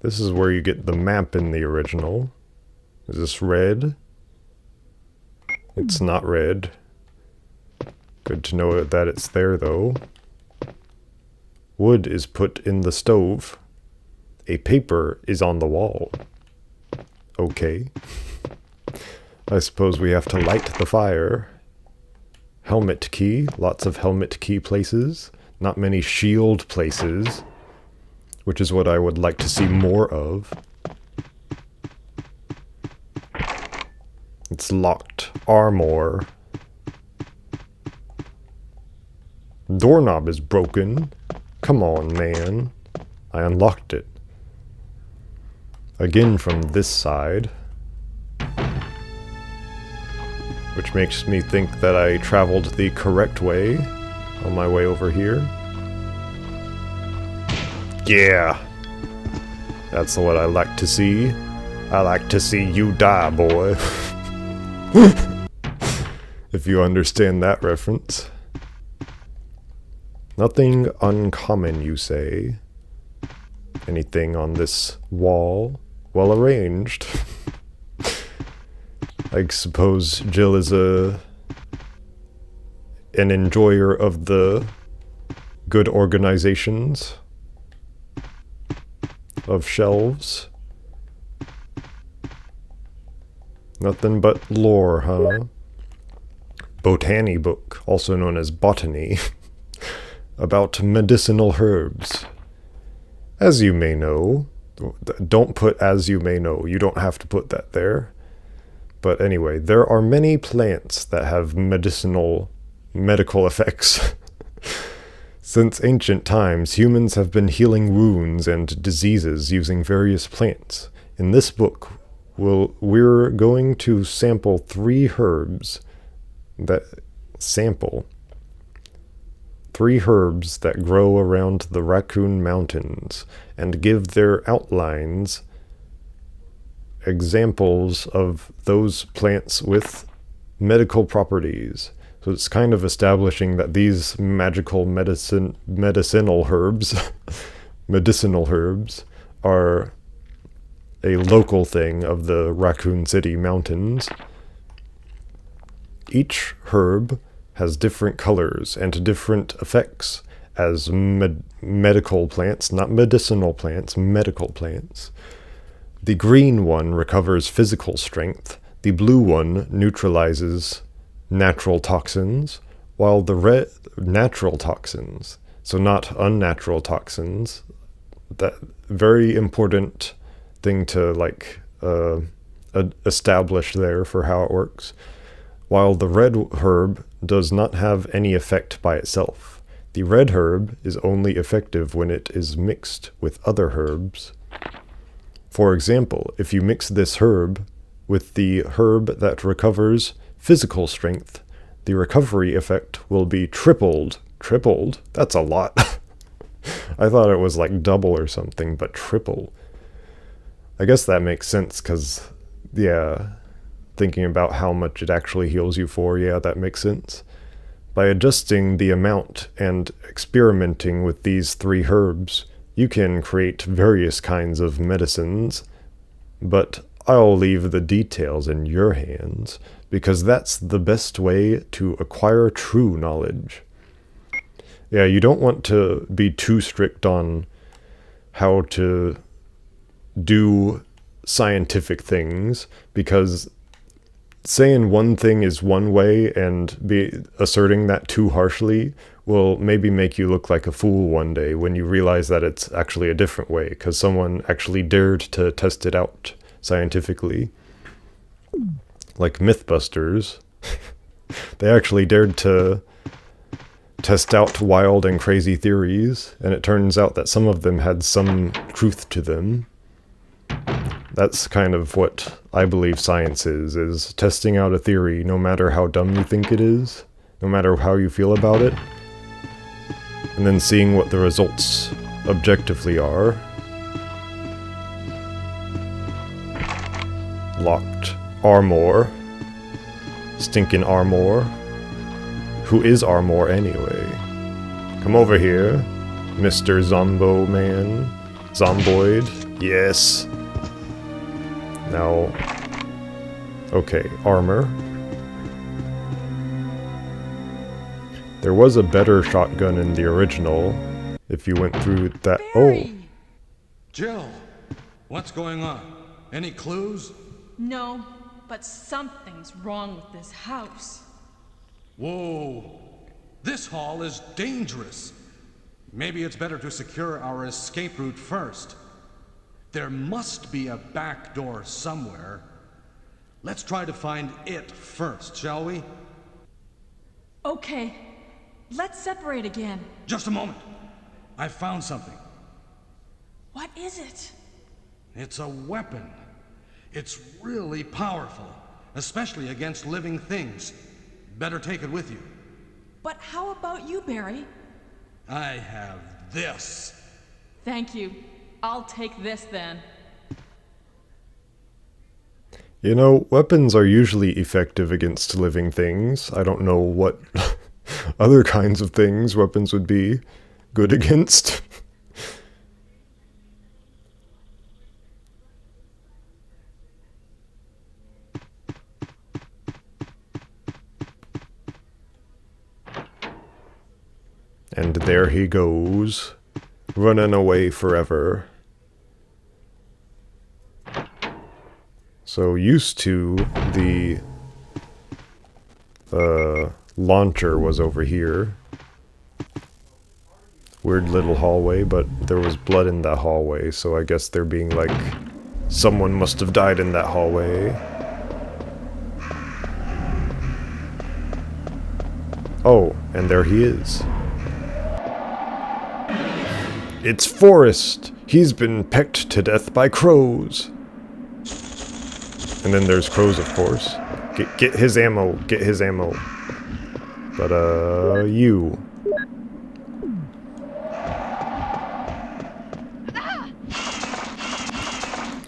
This is where you get the map in the original. Is this red? It's not red. Good to know that it's there, though. Wood is put in the stove. A paper is on the wall. Okay. I suppose we have to light the fire. Helmet key. Lots of helmet key places. Not many shield places. Which is what I would like to see more of. It's locked. Armor. Doorknob is broken. Come on, man. I unlocked it. Again from this side. Which makes me think that I traveled the correct way on my way over here. Yeah! That's what I like to see. I like to see you die, boy. If you understand that reference. Nothing uncommon, you say. Anything on this wall? Well arranged. I suppose Jill is an enjoyer of the good organizations of shelves. Nothing but lore, huh? Botany book, also known as botany, about medicinal herbs. As you may know, don't put as you may know, you don't have to put that there. But anyway, there are many plants that have medical effects. Since ancient times, humans have been healing wounds and diseases using various plants. In this book, we're going to sample 3 herbs that grow around the Raccoon Mountains and give their outlines examples of those plants with medical properties. So it's kind of establishing that these magical medicinal herbs are a local thing of the Raccoon City Mountains. Each herb has different colors and different effects as medical plants, not medicinal plants, medical plants. The green one recovers physical strength. The blue one neutralizes natural toxins, while the red natural toxins, so not unnatural toxins. That very important thing to established there for how it works. While the red herb does not have any effect by itself. The red herb is only effective when it is mixed with other herbs. For example, if you mix this herb with the herb that recovers physical strength, the recovery effect will be tripled. Tripled? That's a lot. I thought it was like double or something, but triple. I guess that makes sense because, yeah, thinking about how much it actually heals you for, yeah, that makes sense. By adjusting the amount and experimenting with these 3 herbs, you can create various kinds of medicines, but I'll leave the details in your hands, because that's the best way to acquire true knowledge. Yeah, you don't want to be too strict on how to do scientific things, because saying one thing is one way and asserting that too harshly will maybe make you look like a fool one day when you realize that it's actually a different way, because someone actually dared to test it out scientifically. Like Mythbusters, they actually dared to test out wild and crazy theories, and it turns out that some of them had some truth to them. That's kind of what I believe science is testing out a theory no matter how dumb you think it is, no matter how you feel about it, and then seeing what the results objectively are. Locked Armor. Stinking Armor. Who is Armor anyway? Come over here, Mr. Zombo Man. Zomboid. Yes. Now, okay, armor. There was a better shotgun in the original, if you went through that. Barry! Oh, Jill, what's going on? Any clues? No, but something's wrong with this house. Whoa, this hall is dangerous. Maybe it's better to secure our escape route first. There must be a back door somewhere. Let's try to find it first, shall we? Okay, let's separate again. Just a moment. I found something. What is it? It's a weapon. It's really powerful, especially against living things. Better take it with you. But how about you, Barry? I have this. Thank you. I'll take this then. you know, weapons are usually effective against living things. I don't know what other kinds of things weapons would be good against. And there he goes, running away forever. So used to, the launcher was over here. Weird little hallway, but there was blood in that hallway, so I guess they're being like, someone must have died in that hallway. Oh, and there he is. It's Forrest! He's been pecked to death by crows! And then there's crows, of course. Get his ammo, get his ammo. But, you.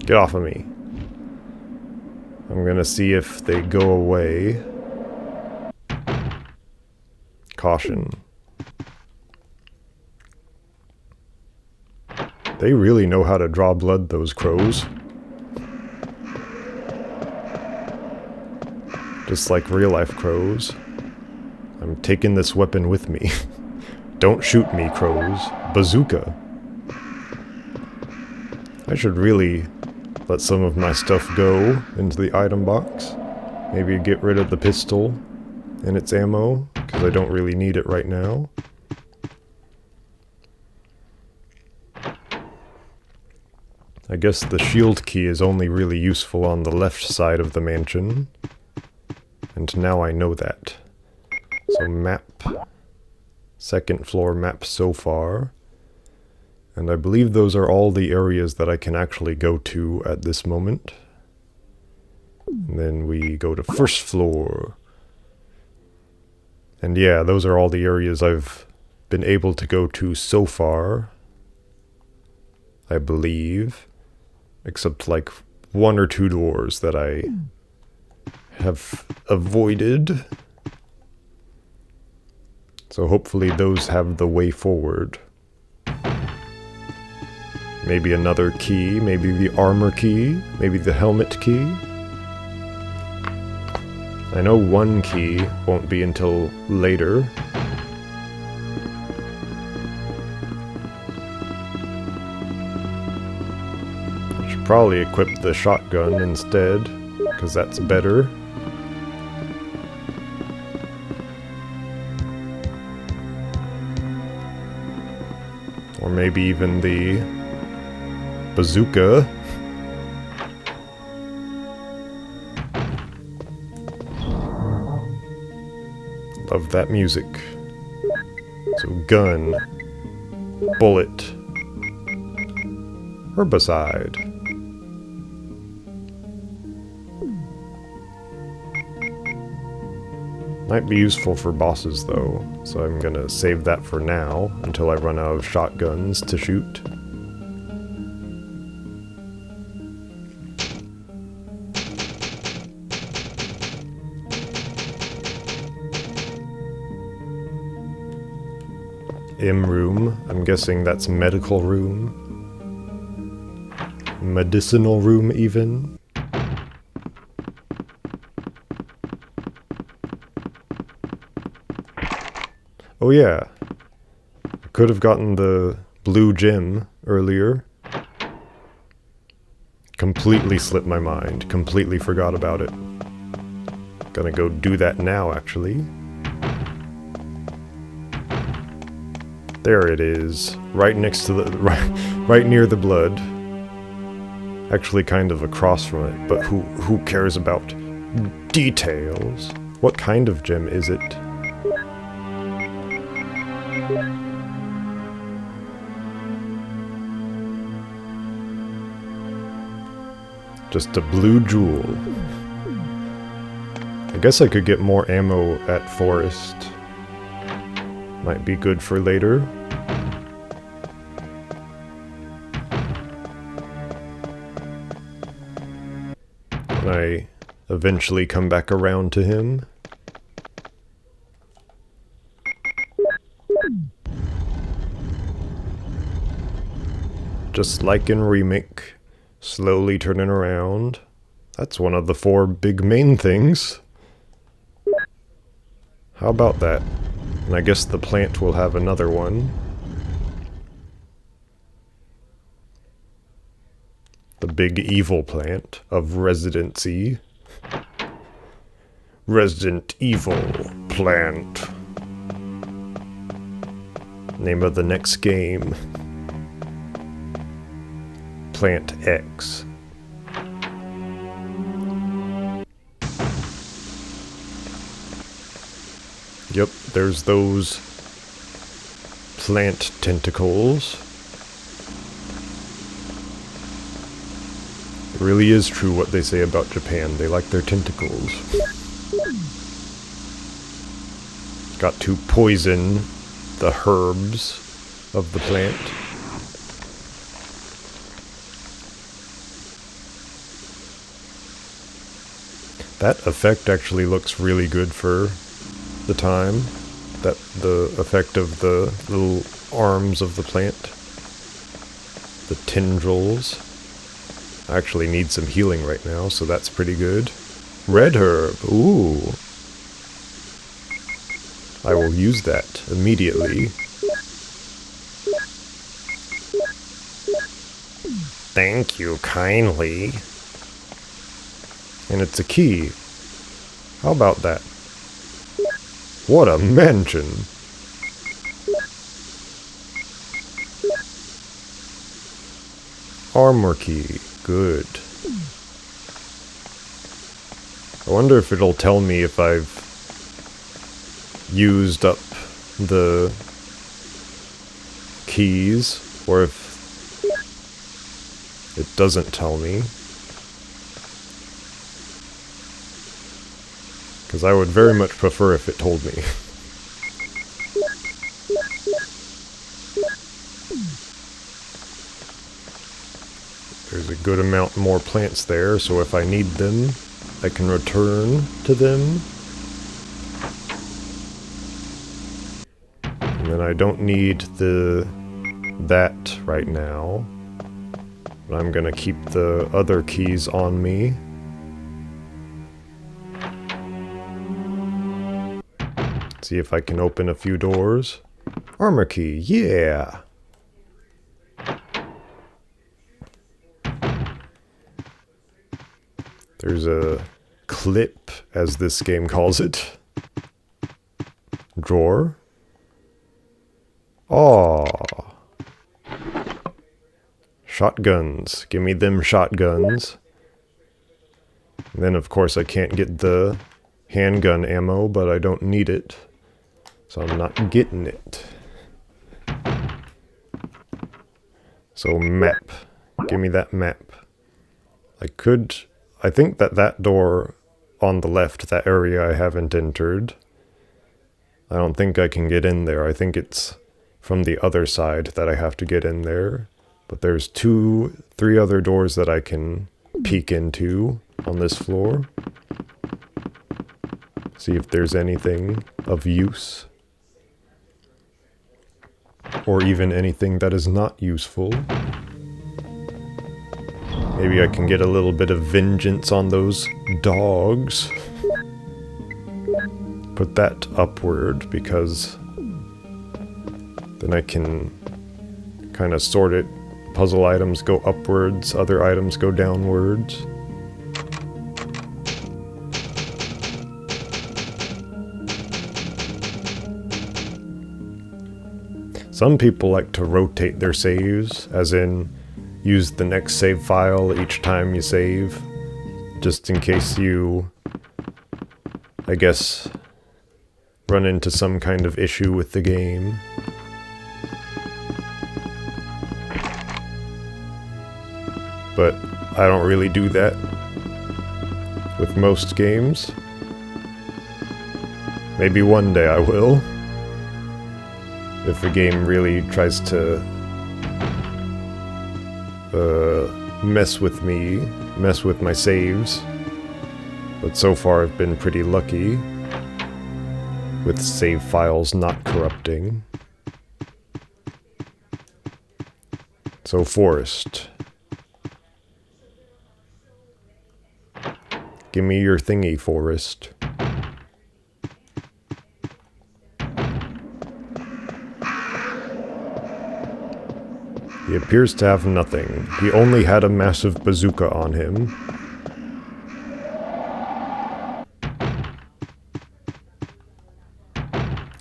Get off of me. I'm gonna see if they go away. Caution. They really know how to draw blood, those crows. Just like real-life crows. I'm taking this weapon with me. Don't shoot me, crows. Bazooka. I should really let some of my stuff go into the item box. Maybe get rid of the pistol and its ammo, because I don't really need it right now. I guess the shield key is only really useful on the left side of the mansion. And now I know that. So map. Second floor map so far. And I believe those are all the areas that I can actually go to at this moment. And then we go to first floor. And yeah, those are all the areas I've been able to go to so far. I believe. Except like 1 or 2 doors that I have avoided. So hopefully those have the way forward. Maybe another key, maybe the armor key, maybe the helmet key. I know one key won't be until later. I should probably equip the shotgun instead, because that's better. Or maybe even the bazooka. Love that music. So gun, bullet, herbicide. Might be useful for bosses though, so I'm gonna save that for now until I run out of shotguns to shoot. M room, I'm guessing that's medical room. Medicinal room even. Oh yeah, I could have gotten the blue gem earlier. Completely slipped my mind, completely forgot about it. Gonna go do that now actually. There it is, right next to the, right near the blood. Actually kind of across from it, but who cares about details? What kind of gem is it? Just a blue jewel. I guess I could get more ammo at Forest. Might be good for later. When I eventually come back around to him. Just like in Remake, slowly turning around. That's one of the 4 big main things. How about that? And I guess the plant will have another one. The big evil plant of Residency. Resident Evil plant. Name of the next game. Plant X. Yep, there's those plant tentacles. It really is true what they say about Japan. They like their tentacles. Got to poison the herbs of the plant. That effect actually looks really good for the time. That the effect of the little arms of the plant. The tendrils. I actually need some healing right now, so that's pretty good. Red herb, ooh. I will use that immediately. Thank you kindly. And it's a key. How about that? What a mansion! Armor key. Good. I wonder if it'll tell me if I've used up the keys, or if it doesn't tell me. Because I would very much prefer if it told me. There's a good amount more plants there, so if I need them, I can return to them. And then I don't need that right now. But I'm gonna keep the other keys on me. See if I can open a few doors. Armor key, yeah! There's a clip, as this game calls it. Drawer. Aww. Shotguns. Give me them shotguns. And then, of course, I can't get the handgun ammo, but I don't need it. So I'm not getting it. So map. Give me that map. I think that door on the left, that area I haven't entered, I don't think I can get in there. I think it's from the other side that I have to get in there. But there's 3 other doors that I can peek into on this floor. See if there's anything of use. Or even anything that is not useful. Maybe I can get a little bit of vengeance on those dogs. Put that upward, because then I can kind of sort it. Puzzle items go upwards, other items go downwards. Some people like to rotate their saves, as in use the next save file each time you save, just in case you, I guess, run into some kind of issue with the game. But I don't really do that with most games. Maybe one day I will. If a game really tries to mess with me, mess with my saves. But so far I've been pretty lucky with save files not corrupting. So forest. Give me your thingy, forest. He appears to have nothing. He only had a massive bazooka on him.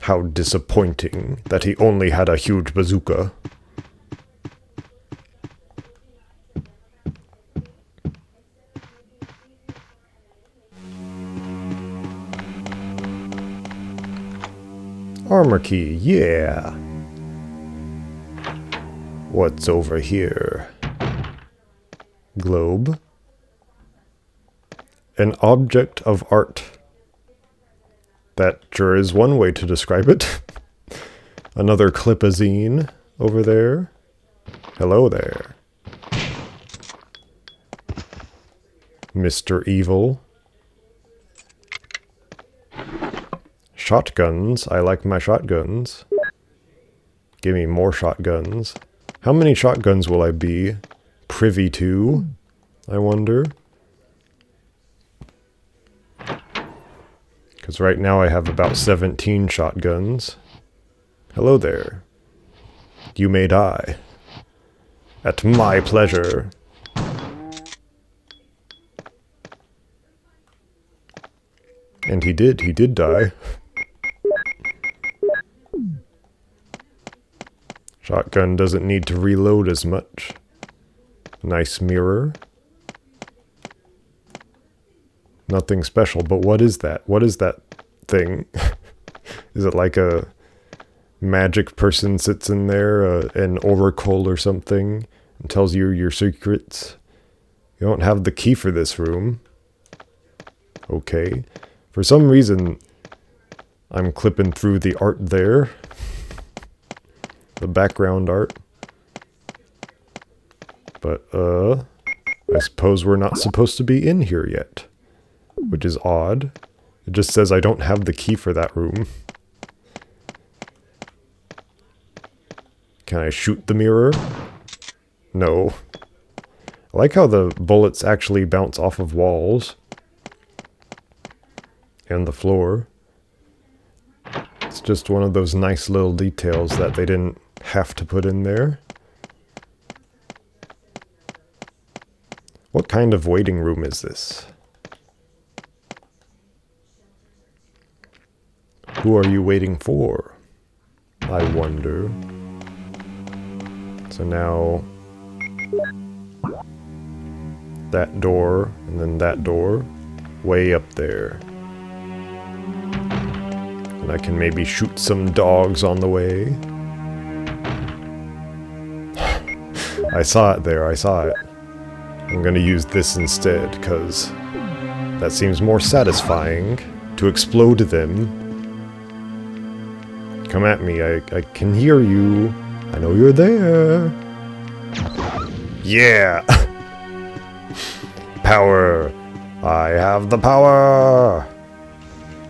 How disappointing that he only had a huge bazooka. Armor key, yeah. What's over here? Globe. An object of art. That sure is one way to describe it. Another clipazine over there. Hello there. Mr. Evil. Shotguns. I like my shotguns. Give me more shotguns. How many shotguns will I be privy to, I wonder? Because right now I have about 17 shotguns. Hello there. You may die. At my pleasure. And he did die. Shotgun doesn't need to reload as much. Nice mirror. Nothing special, but what is that? What is that thing? Is it like a magic person sits in there, an oracle or something, and tells you your secrets? You don't have the key for this room. Okay. For some reason, I'm clipping through the art there. The background art. But, I suppose we're not supposed to be in here yet. Which is odd. It just says I don't have the key for that room. Can I shoot the mirror? No. I like how the bullets actually bounce off of walls. And the floor. It's just one of those nice little details that they didn't have to put in there. What kind of waiting room is this? Who are you waiting for? I wonder. So now that door and then that door way up there. And I can maybe shoot some dogs on the way. I saw it there, I saw it. I'm gonna use this instead, because that seems more satisfying to explode them. Come at me, I can hear you. I know you're there. Yeah! Power! I have the power!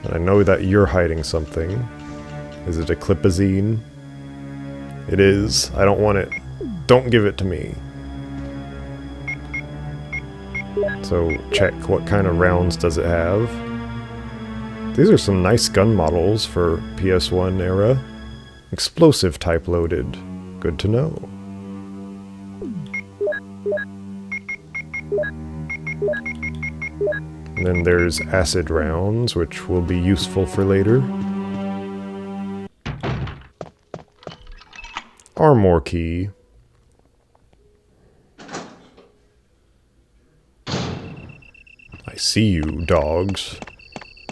And I know that you're hiding something. Is it a clipazine? It is. I don't want it. Don't give it to me. So, check. What kind of rounds does it have? These are some nice gun models for PS1 era. Explosive type loaded. Good to know. And then there's acid rounds, which will be useful for later. Armor key. I see you, dogs.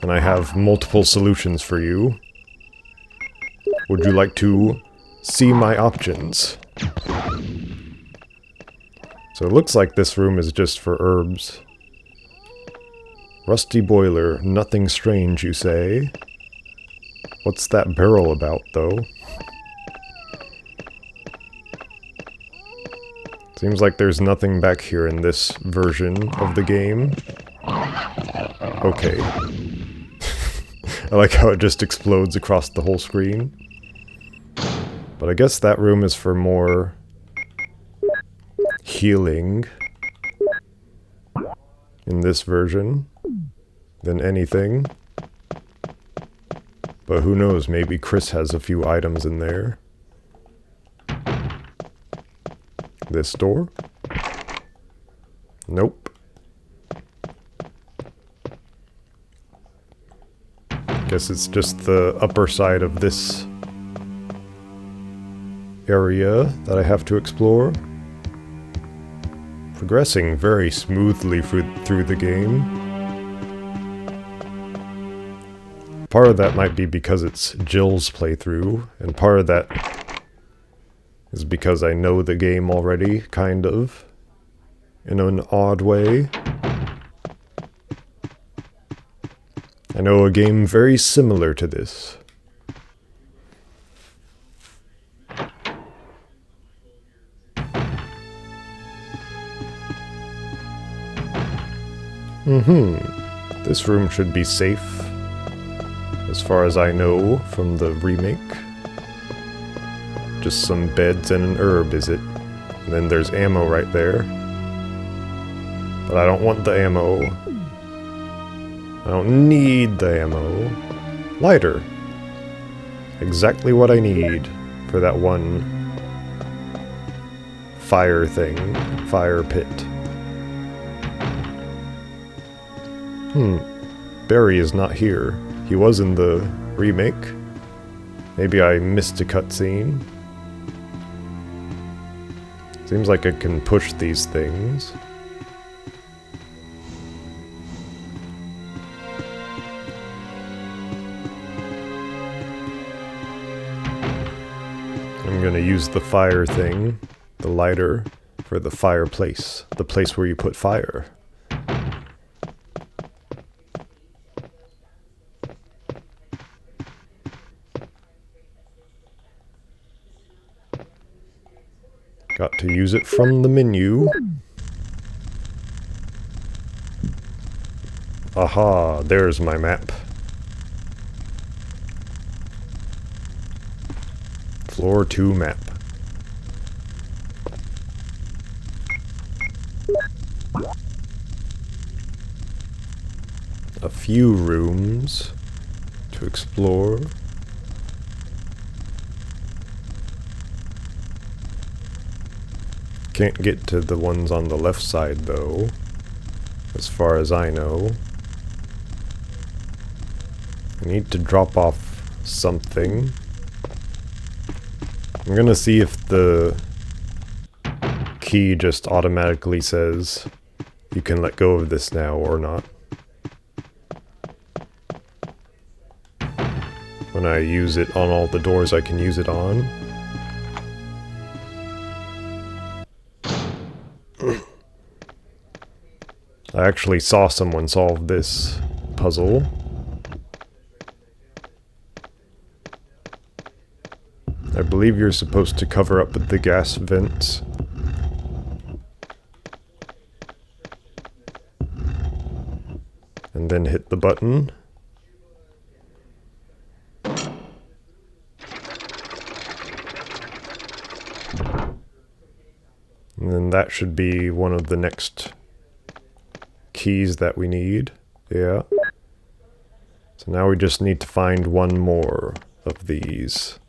And I have multiple solutions for you. Would you like to see my options? So it looks like this room is just for herbs. Rusty boiler, nothing strange, you say? What's that barrel about, though? Seems like there's nothing back here in this version of the game. Okay. I like how it just explodes across the whole screen. But I guess that room is for more healing in this version than anything. But who knows, maybe Chris has a few items in there. This door? Nope. Guess it's just the upper side of this area that I have to explore. Progressing very smoothly through the game. Part of that might be because it's Jill's playthrough, and part of that is because I know the game already, kind of, in an odd way. I know a game very similar to this. This room should be safe, as far as I know from the remake. Just some beds and an herb, is it? And then there's ammo right there. But I don't want the ammo. I don't need the ammo. Lighter. Exactly what I need for that one fire thing. Fire pit. Barry is not here. He was in the remake. Maybe I missed a cutscene. Seems like I can push these things. I'm gonna use the fire thing, the lighter, for the fireplace. The place where you put fire. Got to use it from the menu. Aha, there's my map. Floor 2 map. A few rooms to explore. Can't get to the ones on the left side though, as far as I know. I need to drop off something. I'm gonna see if the key just automatically says you can let go of this now or not. When I use it on all the doors I can use it on. I actually saw someone solve this puzzle. I believe you're supposed to cover up the gas vents. And then hit the button. And then that should be one of the next keys that we need. Yeah. So now we just need to find one more of these.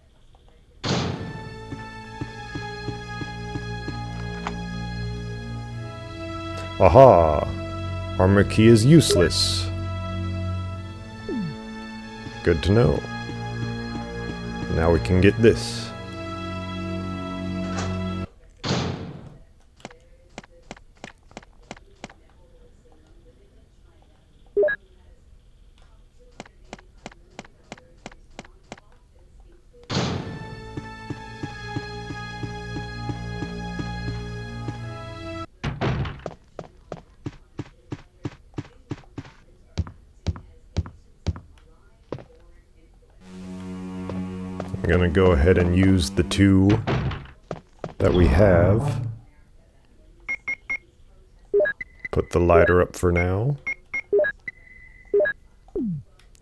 Aha! Armor key is useless. Good to know. Now we can get this. I'm gonna go ahead and use the two that we have. Put the lighter up for now.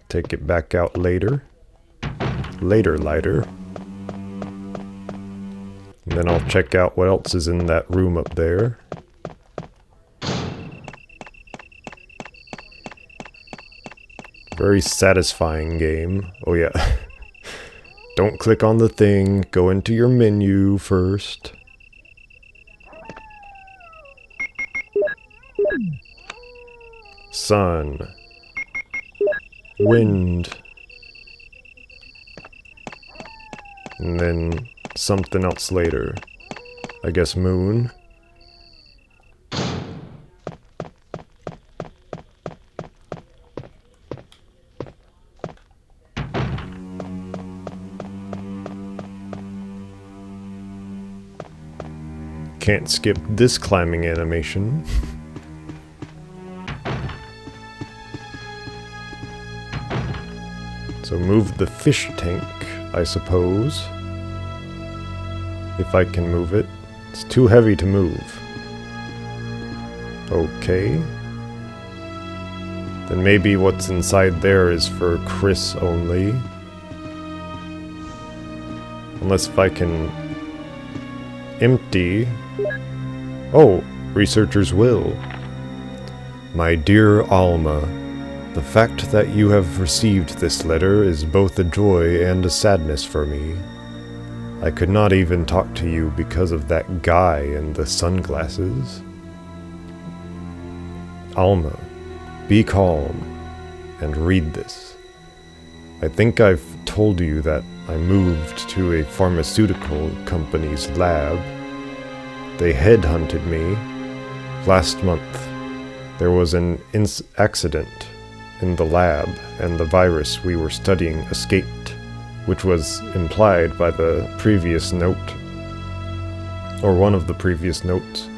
Take it back out later. Later lighter. And then I'll check out what else is in that room up there. Very satisfying game. Oh yeah. Don't click on the thing. Go into your menu first. Sun. Wind. And then something else later. I guess moon. Can't skip this climbing animation. So move the fish tank, I suppose. If I can move it. It's too heavy to move. Okay. Then maybe what's inside there is for Chris only. Unless if I can empty. Oh, researcher's will. My dear Alma, the fact that you have received this letter is both a joy and a sadness for me. I could not even talk to you because of that guy in the sunglasses. Alma, be calm and read this. I think I've told you that I moved to a pharmaceutical company's lab. They headhunted me last month. There was an accident in the lab, and the virus we were studying escaped, which was implied by the previous note, or one of the previous notes.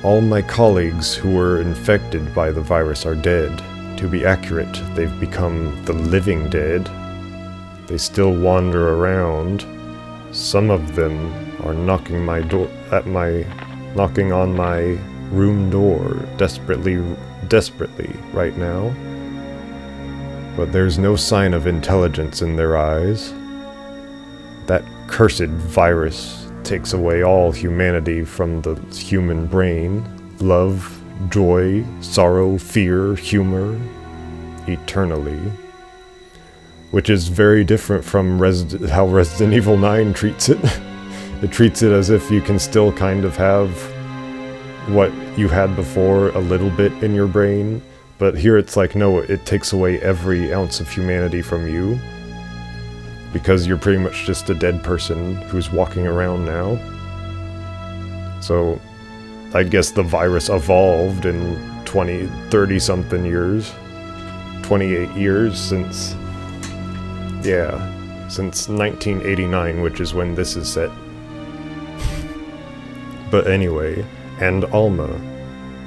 All my colleagues who were infected by the virus are dead. To be accurate, they've become the living dead. They still wander around. Some of them are knocking on my room door desperately right now. But there's no sign of intelligence in their eyes. That cursed virus takes away all humanity from the human brain. Love, joy, sorrow, fear, humor, eternally. Which is very different from how Resident Evil 9 treats it. It treats it as if you can still kind of have what you had before a little bit in your brain. But here it's like, no, it takes away every ounce of humanity from you. Because you're pretty much just a dead person who's walking around now. So, I guess the virus evolved in 30 something years. 28 years since 1989, which is when this is set. But anyway, and Alma,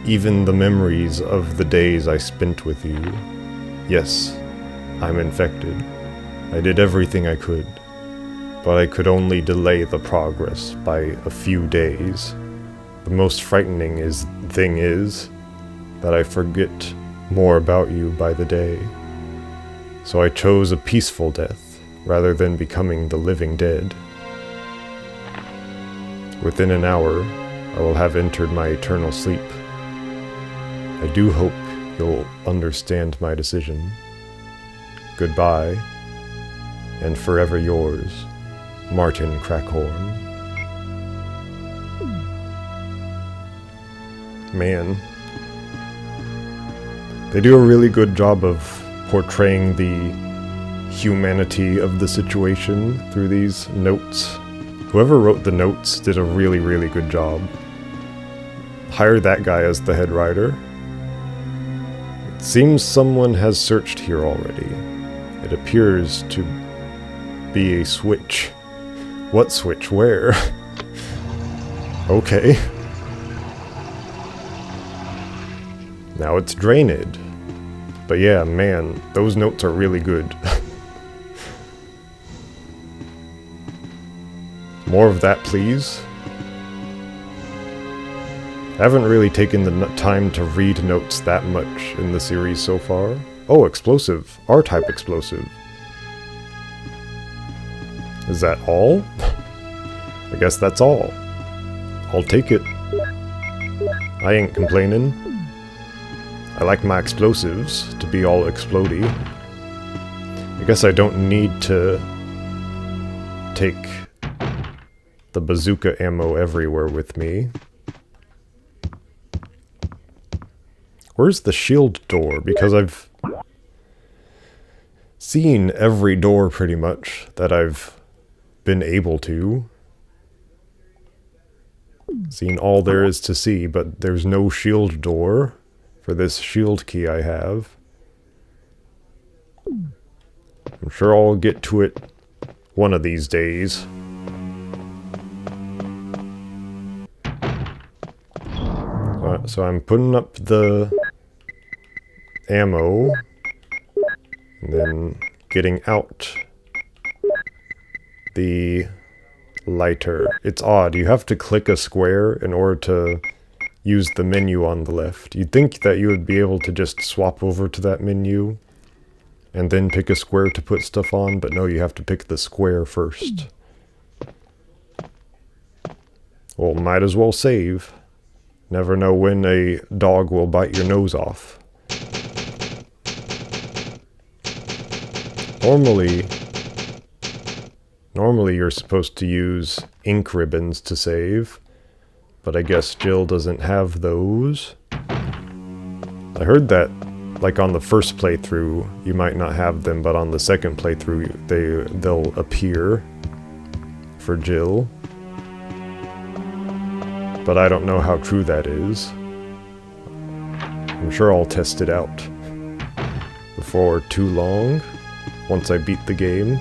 even the memories of the days I spent with you. Yes, I'm infected. I did everything I could, but I could only delay the progress by a few days. The most frightening thing is that I forget more about you by the day. So I chose a peaceful death, rather than becoming the living dead. Within an hour, I will have entered my eternal sleep. I do hope you'll understand my decision. Goodbye, and forever yours, Martin Crackhorn. Man, they do a really good job of portraying the humanity of the situation through these notes. Whoever wrote the notes did a really, really good job. Hire that guy as the head writer. It seems someone has searched here already. It appears to be a switch. What switch? Where? Okay. Now it's drained. But yeah, man, those notes are really good. More of that, please. I haven't really taken the time to read notes that much in the series so far. Oh, explosive. R-type explosive. Is that all? I guess that's all. I'll take it. I ain't complaining. I like my explosives to be all explodey. I guess I don't need to take the bazooka ammo everywhere with me. Where's the shield door? Because I've seen every door pretty much that I've been able to. Seen all there is to see, but there's no shield door for this shield key I have. I'm sure I'll get to it one of these days. So I'm putting up the ammo, and then getting out the lighter. It's odd, you have to click a square in order to use the menu on the left. You'd think that you would be able to just swap over to that menu and then pick a square to put stuff on, but no, you have to pick the square first. Well, might as well save. Never know when a dog will bite your nose off. Normally you're supposed to use ink ribbons to save, but I guess Jill doesn't have those. I heard that, like on the first playthrough, you might not have them, but on the second playthrough, they'll appear for Jill. but I don't know how true that is. I'm sure I'll test it out before too long, once I beat the game.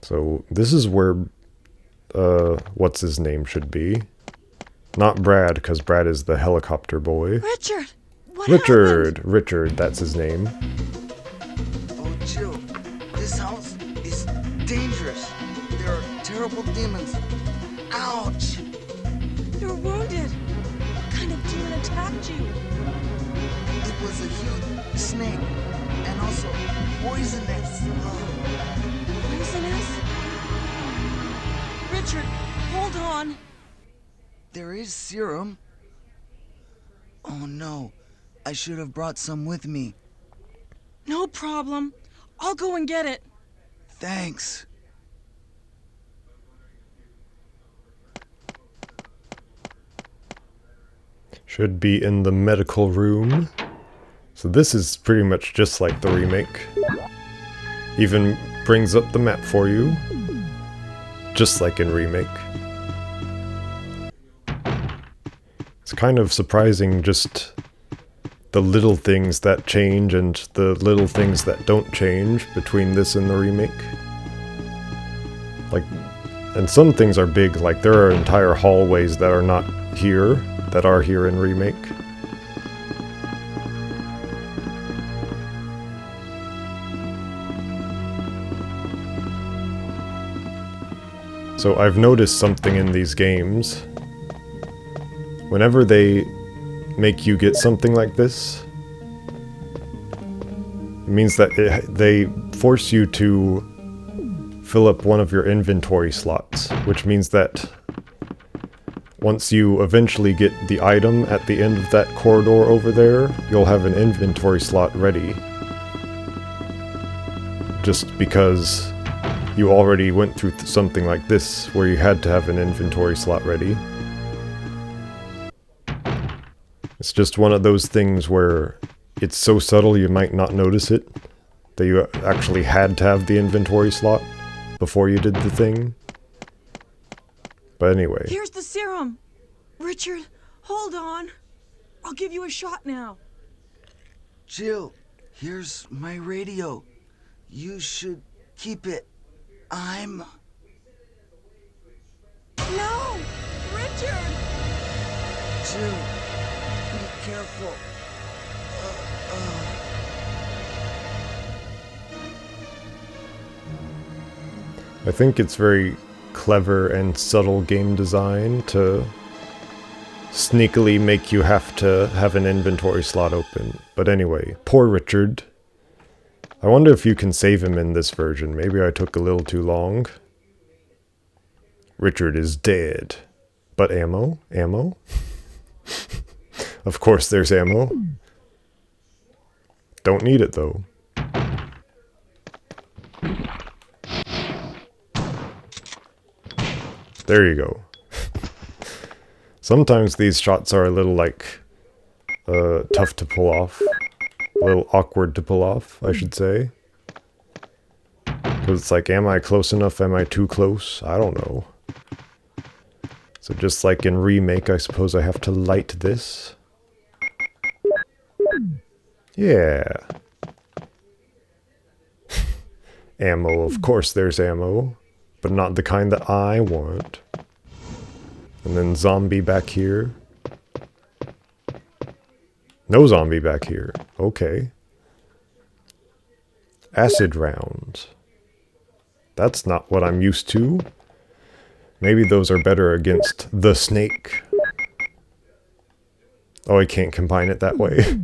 So this is where, what's his name should be. Not Brad, because Brad is the helicopter boy. Richard! What Richard! happened? Richard, that's his name. Oh, Jill, this house is dangerous. There are terrible demons. Ouch! You're wounded. What kind of demon attacked you? It was a huge snake and also poisonous. Poisonous? Richard, hold on. There is serum. Oh no, I should have brought some with me. No problem. I'll go and get it. Thanks. Should be in the medical room. So this is pretty much just like the remake. Even brings up the map for you. Just like in remake. It's kind of surprising just the little things that change and the little things that don't change between this and the remake. Like, and some things are big, like there are entire hallways that are not here, that are here in remake. So I've noticed something in these games. Whenever they make you get something like this, it means that they force you to fill up one of your inventory slots, which means that once you eventually get the item at the end of that corridor over there, you'll have an inventory slot ready. Just because you already went through something like this, where you had to have an inventory slot ready. It's just one of those things where it's so subtle you might not notice it, that you actually had to have the inventory slot before you did the thing. But anyway. Here's the serum. Richard, hold on. I'll give you a shot now. Jill, here's my radio. You should keep it. I'm... No! Richard! Jill, be careful. I think it's very clever and subtle game design to sneakily make you have to have an inventory slot open. But anyway, poor Richard. I wonder if you can save him in this version. Maybe I took a little too long. Richard is dead. But ammo? Ammo? Of course there's ammo. Don't need it though. There you go. Sometimes these shots are a little like tough to pull off. A little awkward to pull off, I should say. Because it's like, am I close enough? Am I too close? I don't know. So just like in remake, I suppose I have to light this. Yeah. Ammo, of course there's ammo. But not the kind that I want. And then zombie back here. No zombie back here. Okay. Acid rounds. That's not what I'm used to. Maybe those are better against the snake. Oh, I can't combine it that way.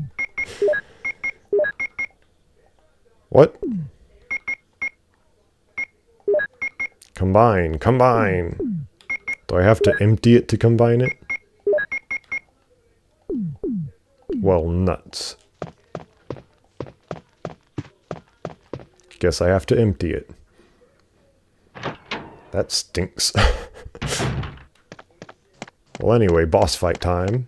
What? Combine, combine. Do I have to empty it to combine it? Well, nuts. Guess I have to empty it. That stinks. Well, anyway, boss fight time.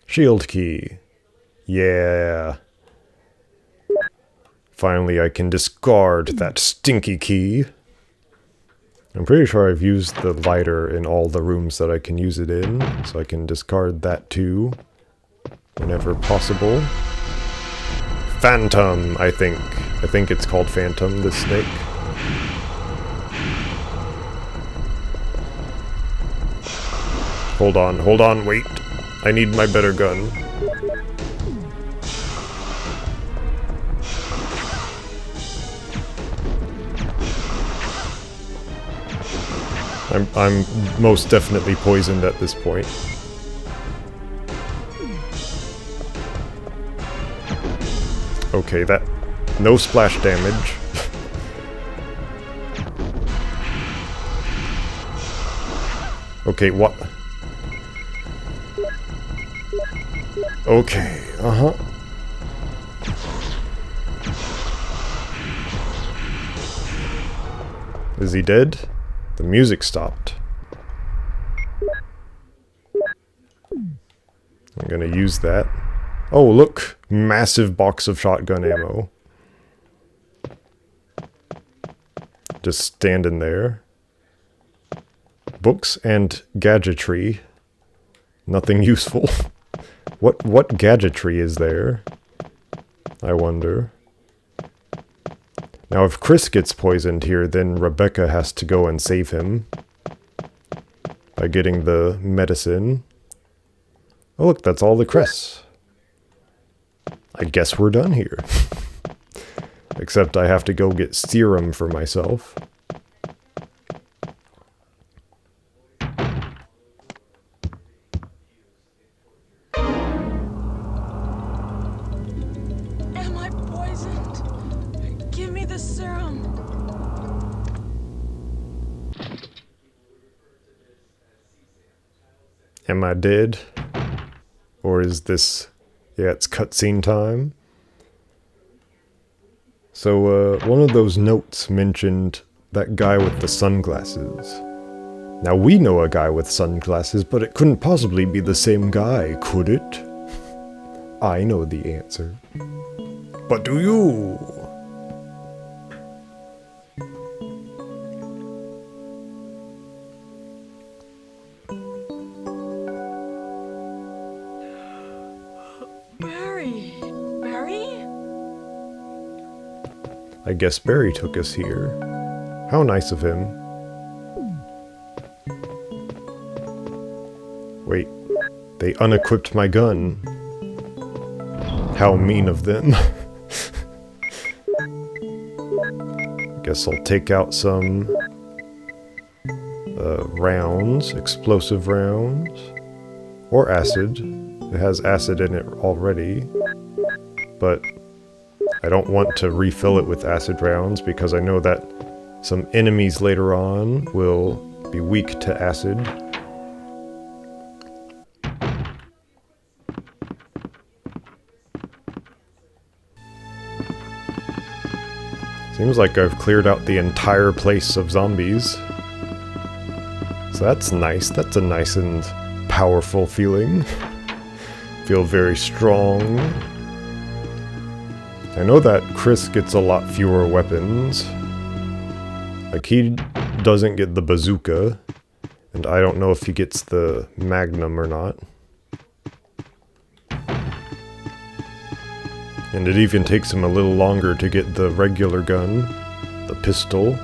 Shield key. Yeah. Finally, I can discard that stinky key. I'm pretty sure I've used the lighter in all the rooms that I can use it in, so I can discard that too, whenever possible. Phantom, I think. I think it's called Phantom, this snake. Hold on, wait. I need my better gun. I'm most definitely poisoned at this point. Okay, that... no splash damage. Okay, what? Okay, uh-huh. Is he dead? The music stopped. I'm gonna use that. Oh, look! Massive box of shotgun ammo. Just standing there. Books and gadgetry. Nothing useful. What gadgetry is there? I wonder. Now, if Chris gets poisoned here, then Rebecca has to go and save him by getting the medicine. Oh, look, that's all the Chris. I guess we're done here. Except I have to go get serum for myself. Am I poisoned? Give me the serum. Am I dead? Or is this... yeah, it's cutscene time. So, one of those notes mentioned that guy with the sunglasses. Now, we know a guy with sunglasses, but it couldn't possibly be the same guy, could it? I know the answer. But do you? Barry. Barry? I guess Barry took us here. How nice of him. Wait, they unequipped my gun. How mean of them. Guess I'll take out some rounds, explosive rounds, or acid. It has acid in it already, but I don't want to refill it with acid rounds because I know that some enemies later on will be weak to acid. Seems like I've cleared out the entire place of zombies. So that's nice. That's a nice and powerful feeling. Feel very strong. I know that Chris gets a lot fewer weapons. Like, he doesn't get the bazooka, and I don't know if he gets the magnum or not. And it even takes him a little longer to get the regular gun, the pistol.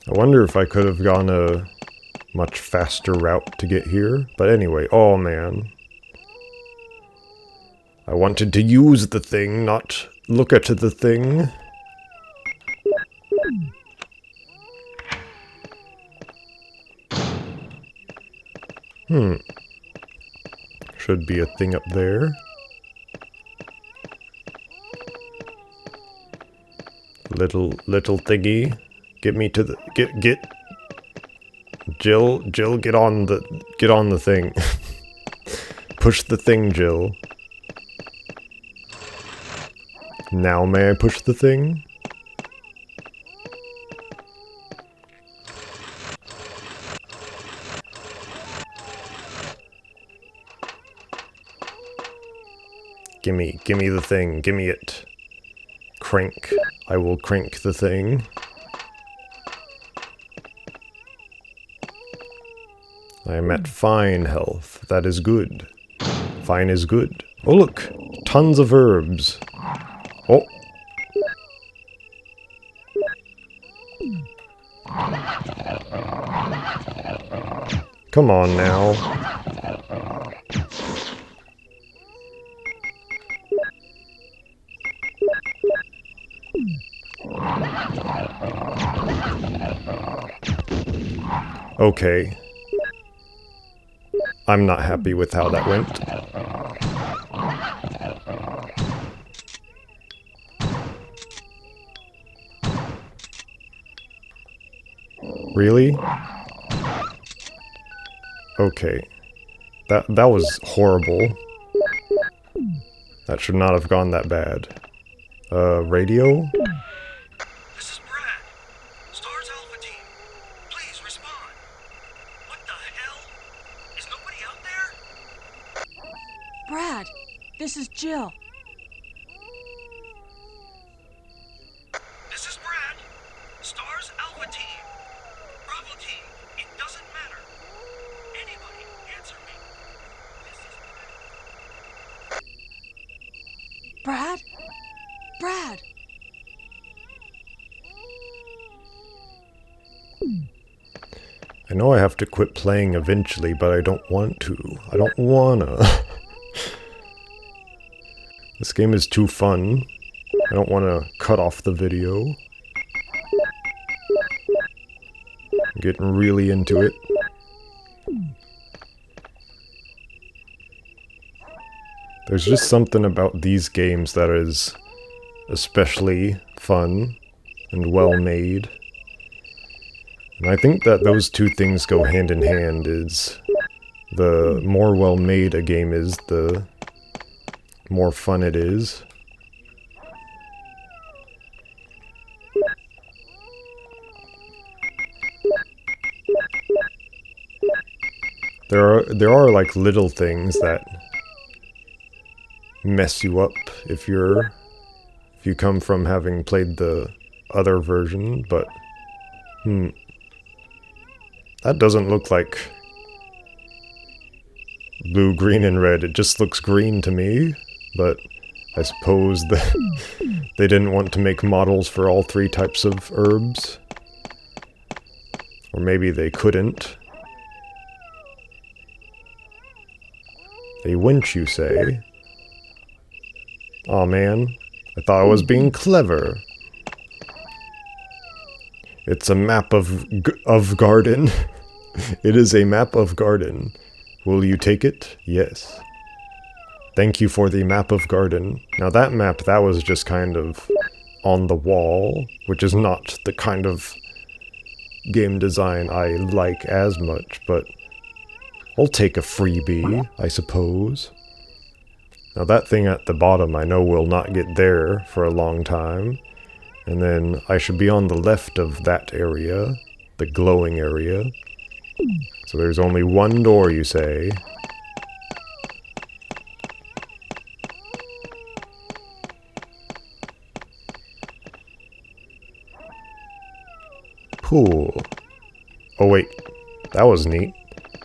I wonder if I could have gone a much faster route to get here. But anyway, oh man. I wanted to use the thing, not look at the thing. Should be a thing up there. Little thingy. Get me to the get Jill, get on the thing. Push the thing, Jill. Now may I push the thing? Gimme the thing, gimme it. Crank. I will crank the thing. I am at fine health. That is good. Fine is good. Oh look! Tons of herbs. Oh! Come on now. Okay. I'm not happy with how that went. Really? Okay. That was horrible. That should not have gone that bad. Radio? This is Brad. Stars Alpha Team. Please respond. What the hell? Is nobody out there? Brad, this is Jill. This is Brad. Stars Alpha Team. Bravo Team. It doesn't matter. Anybody, answer me. This is Brad? Brad! I know I have to quit playing eventually, but I don't want to. I don't wanna. This game is too fun. I don't want to cut off the video. I'm getting really into it. There's just something about these games that is especially fun and well made. And I think that those two things go hand in hand, is the more well made a game is, the more fun it is. There are like little things that mess you up if you come from having played the other version, but that doesn't look like blue, green, and red. It just looks green to me, but I suppose that they didn't want to make models for all three types of herbs. Or maybe they couldn't. A winch, you say? Aw, man. I thought I was being clever. It's a map of garden. It is a map of garden. Will you take it? Yes. Thank you for the map of garden. Now that map, that was just kind of on the wall, which is not the kind of game design I like as much, but I'll take a freebie, I suppose. Now that thing at the bottom I know will not get there for a long time. And then I should be on the left of that area, the glowing area. So there's only one door, you say. Pool. Oh wait, that was neat.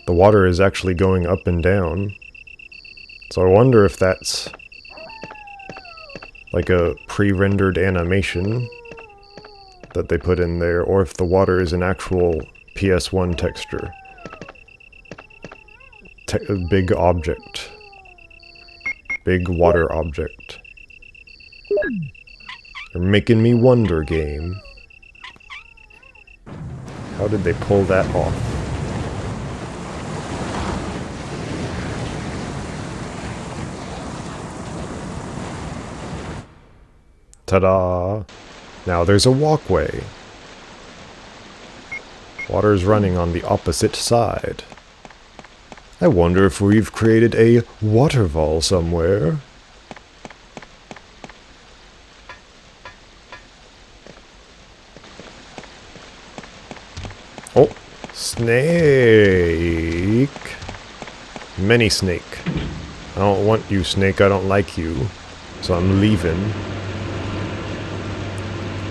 The water is actually going up and down. So I wonder if that's like a pre-rendered animation that they put in there, or if the water is an actual PS1 texture. Big object. Big water object. You're making me wonder, game. How did they pull that off? Ta-da! Now there's a walkway. Water's running on the opposite side. I wonder if we've created a waterfall somewhere. Snake. Many snake. I don't want you, snake. I don't like you. So I'm leaving.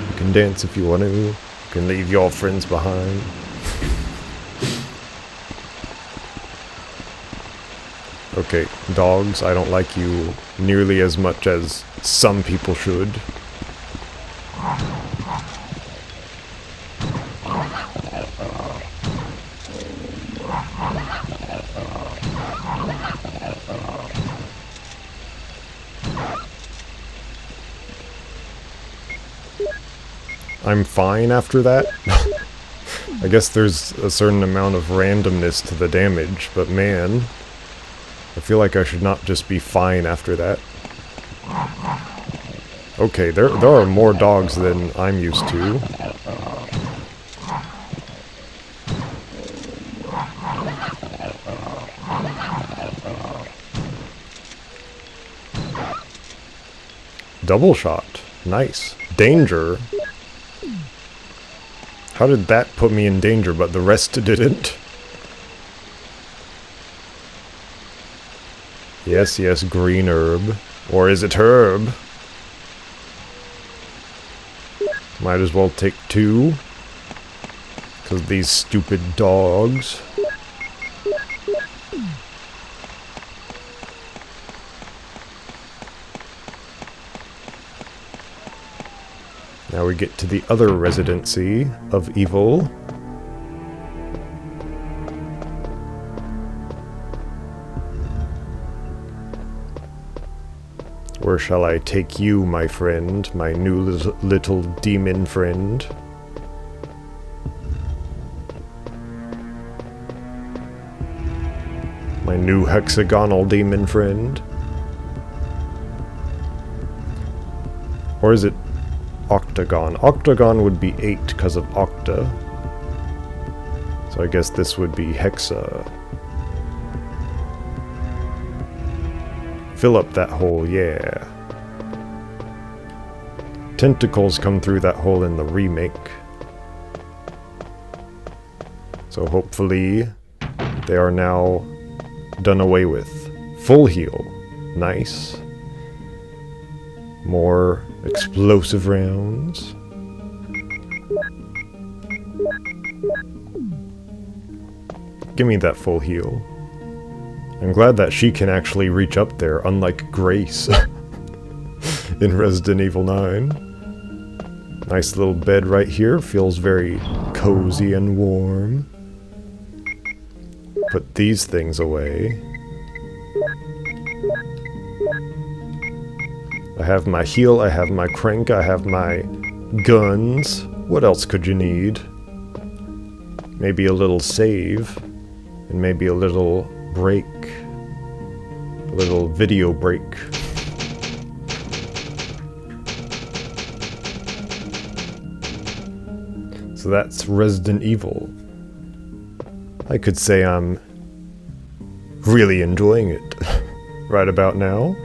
You can dance if you want to. You can leave your friends behind. Okay, dogs, I don't like you nearly as much as some people should. I'm fine after that. I guess there's a certain amount of randomness to the damage, but man, I feel like I should not just be fine after that. Okay, there are more dogs than I'm used to. Double shot. Nice. Danger. How did that put me in danger, but the rest didn't? Yes, yes, green herb. Or is it herb? Might as well take 2. Because these stupid dogs. Now we get to the other residency of evil. Where shall I take you, my friend, my new little demon friend? My new hexagonal demon friend? Or is it octagon? Octagon would be 8 because of octa. So I guess this would be hexa. Fill up that hole, yeah. Tentacles come through that hole in the remake. So hopefully they are now done away with. Full heal. Nice. More explosive rounds. Give me that full heal. I'm glad that she can actually reach up there, unlike Grace in Resident Evil 9. Nice little bed right here, feels very cozy and warm. Put these things away. I have my heal, I have my crank, I have my guns. What else could you need? Maybe a little save, and maybe a little break. A little video break. So that's Resident Evil. I could say I'm really enjoying it right about now,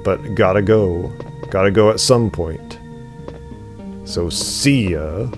but gotta go. Gotta go at some point. So see ya.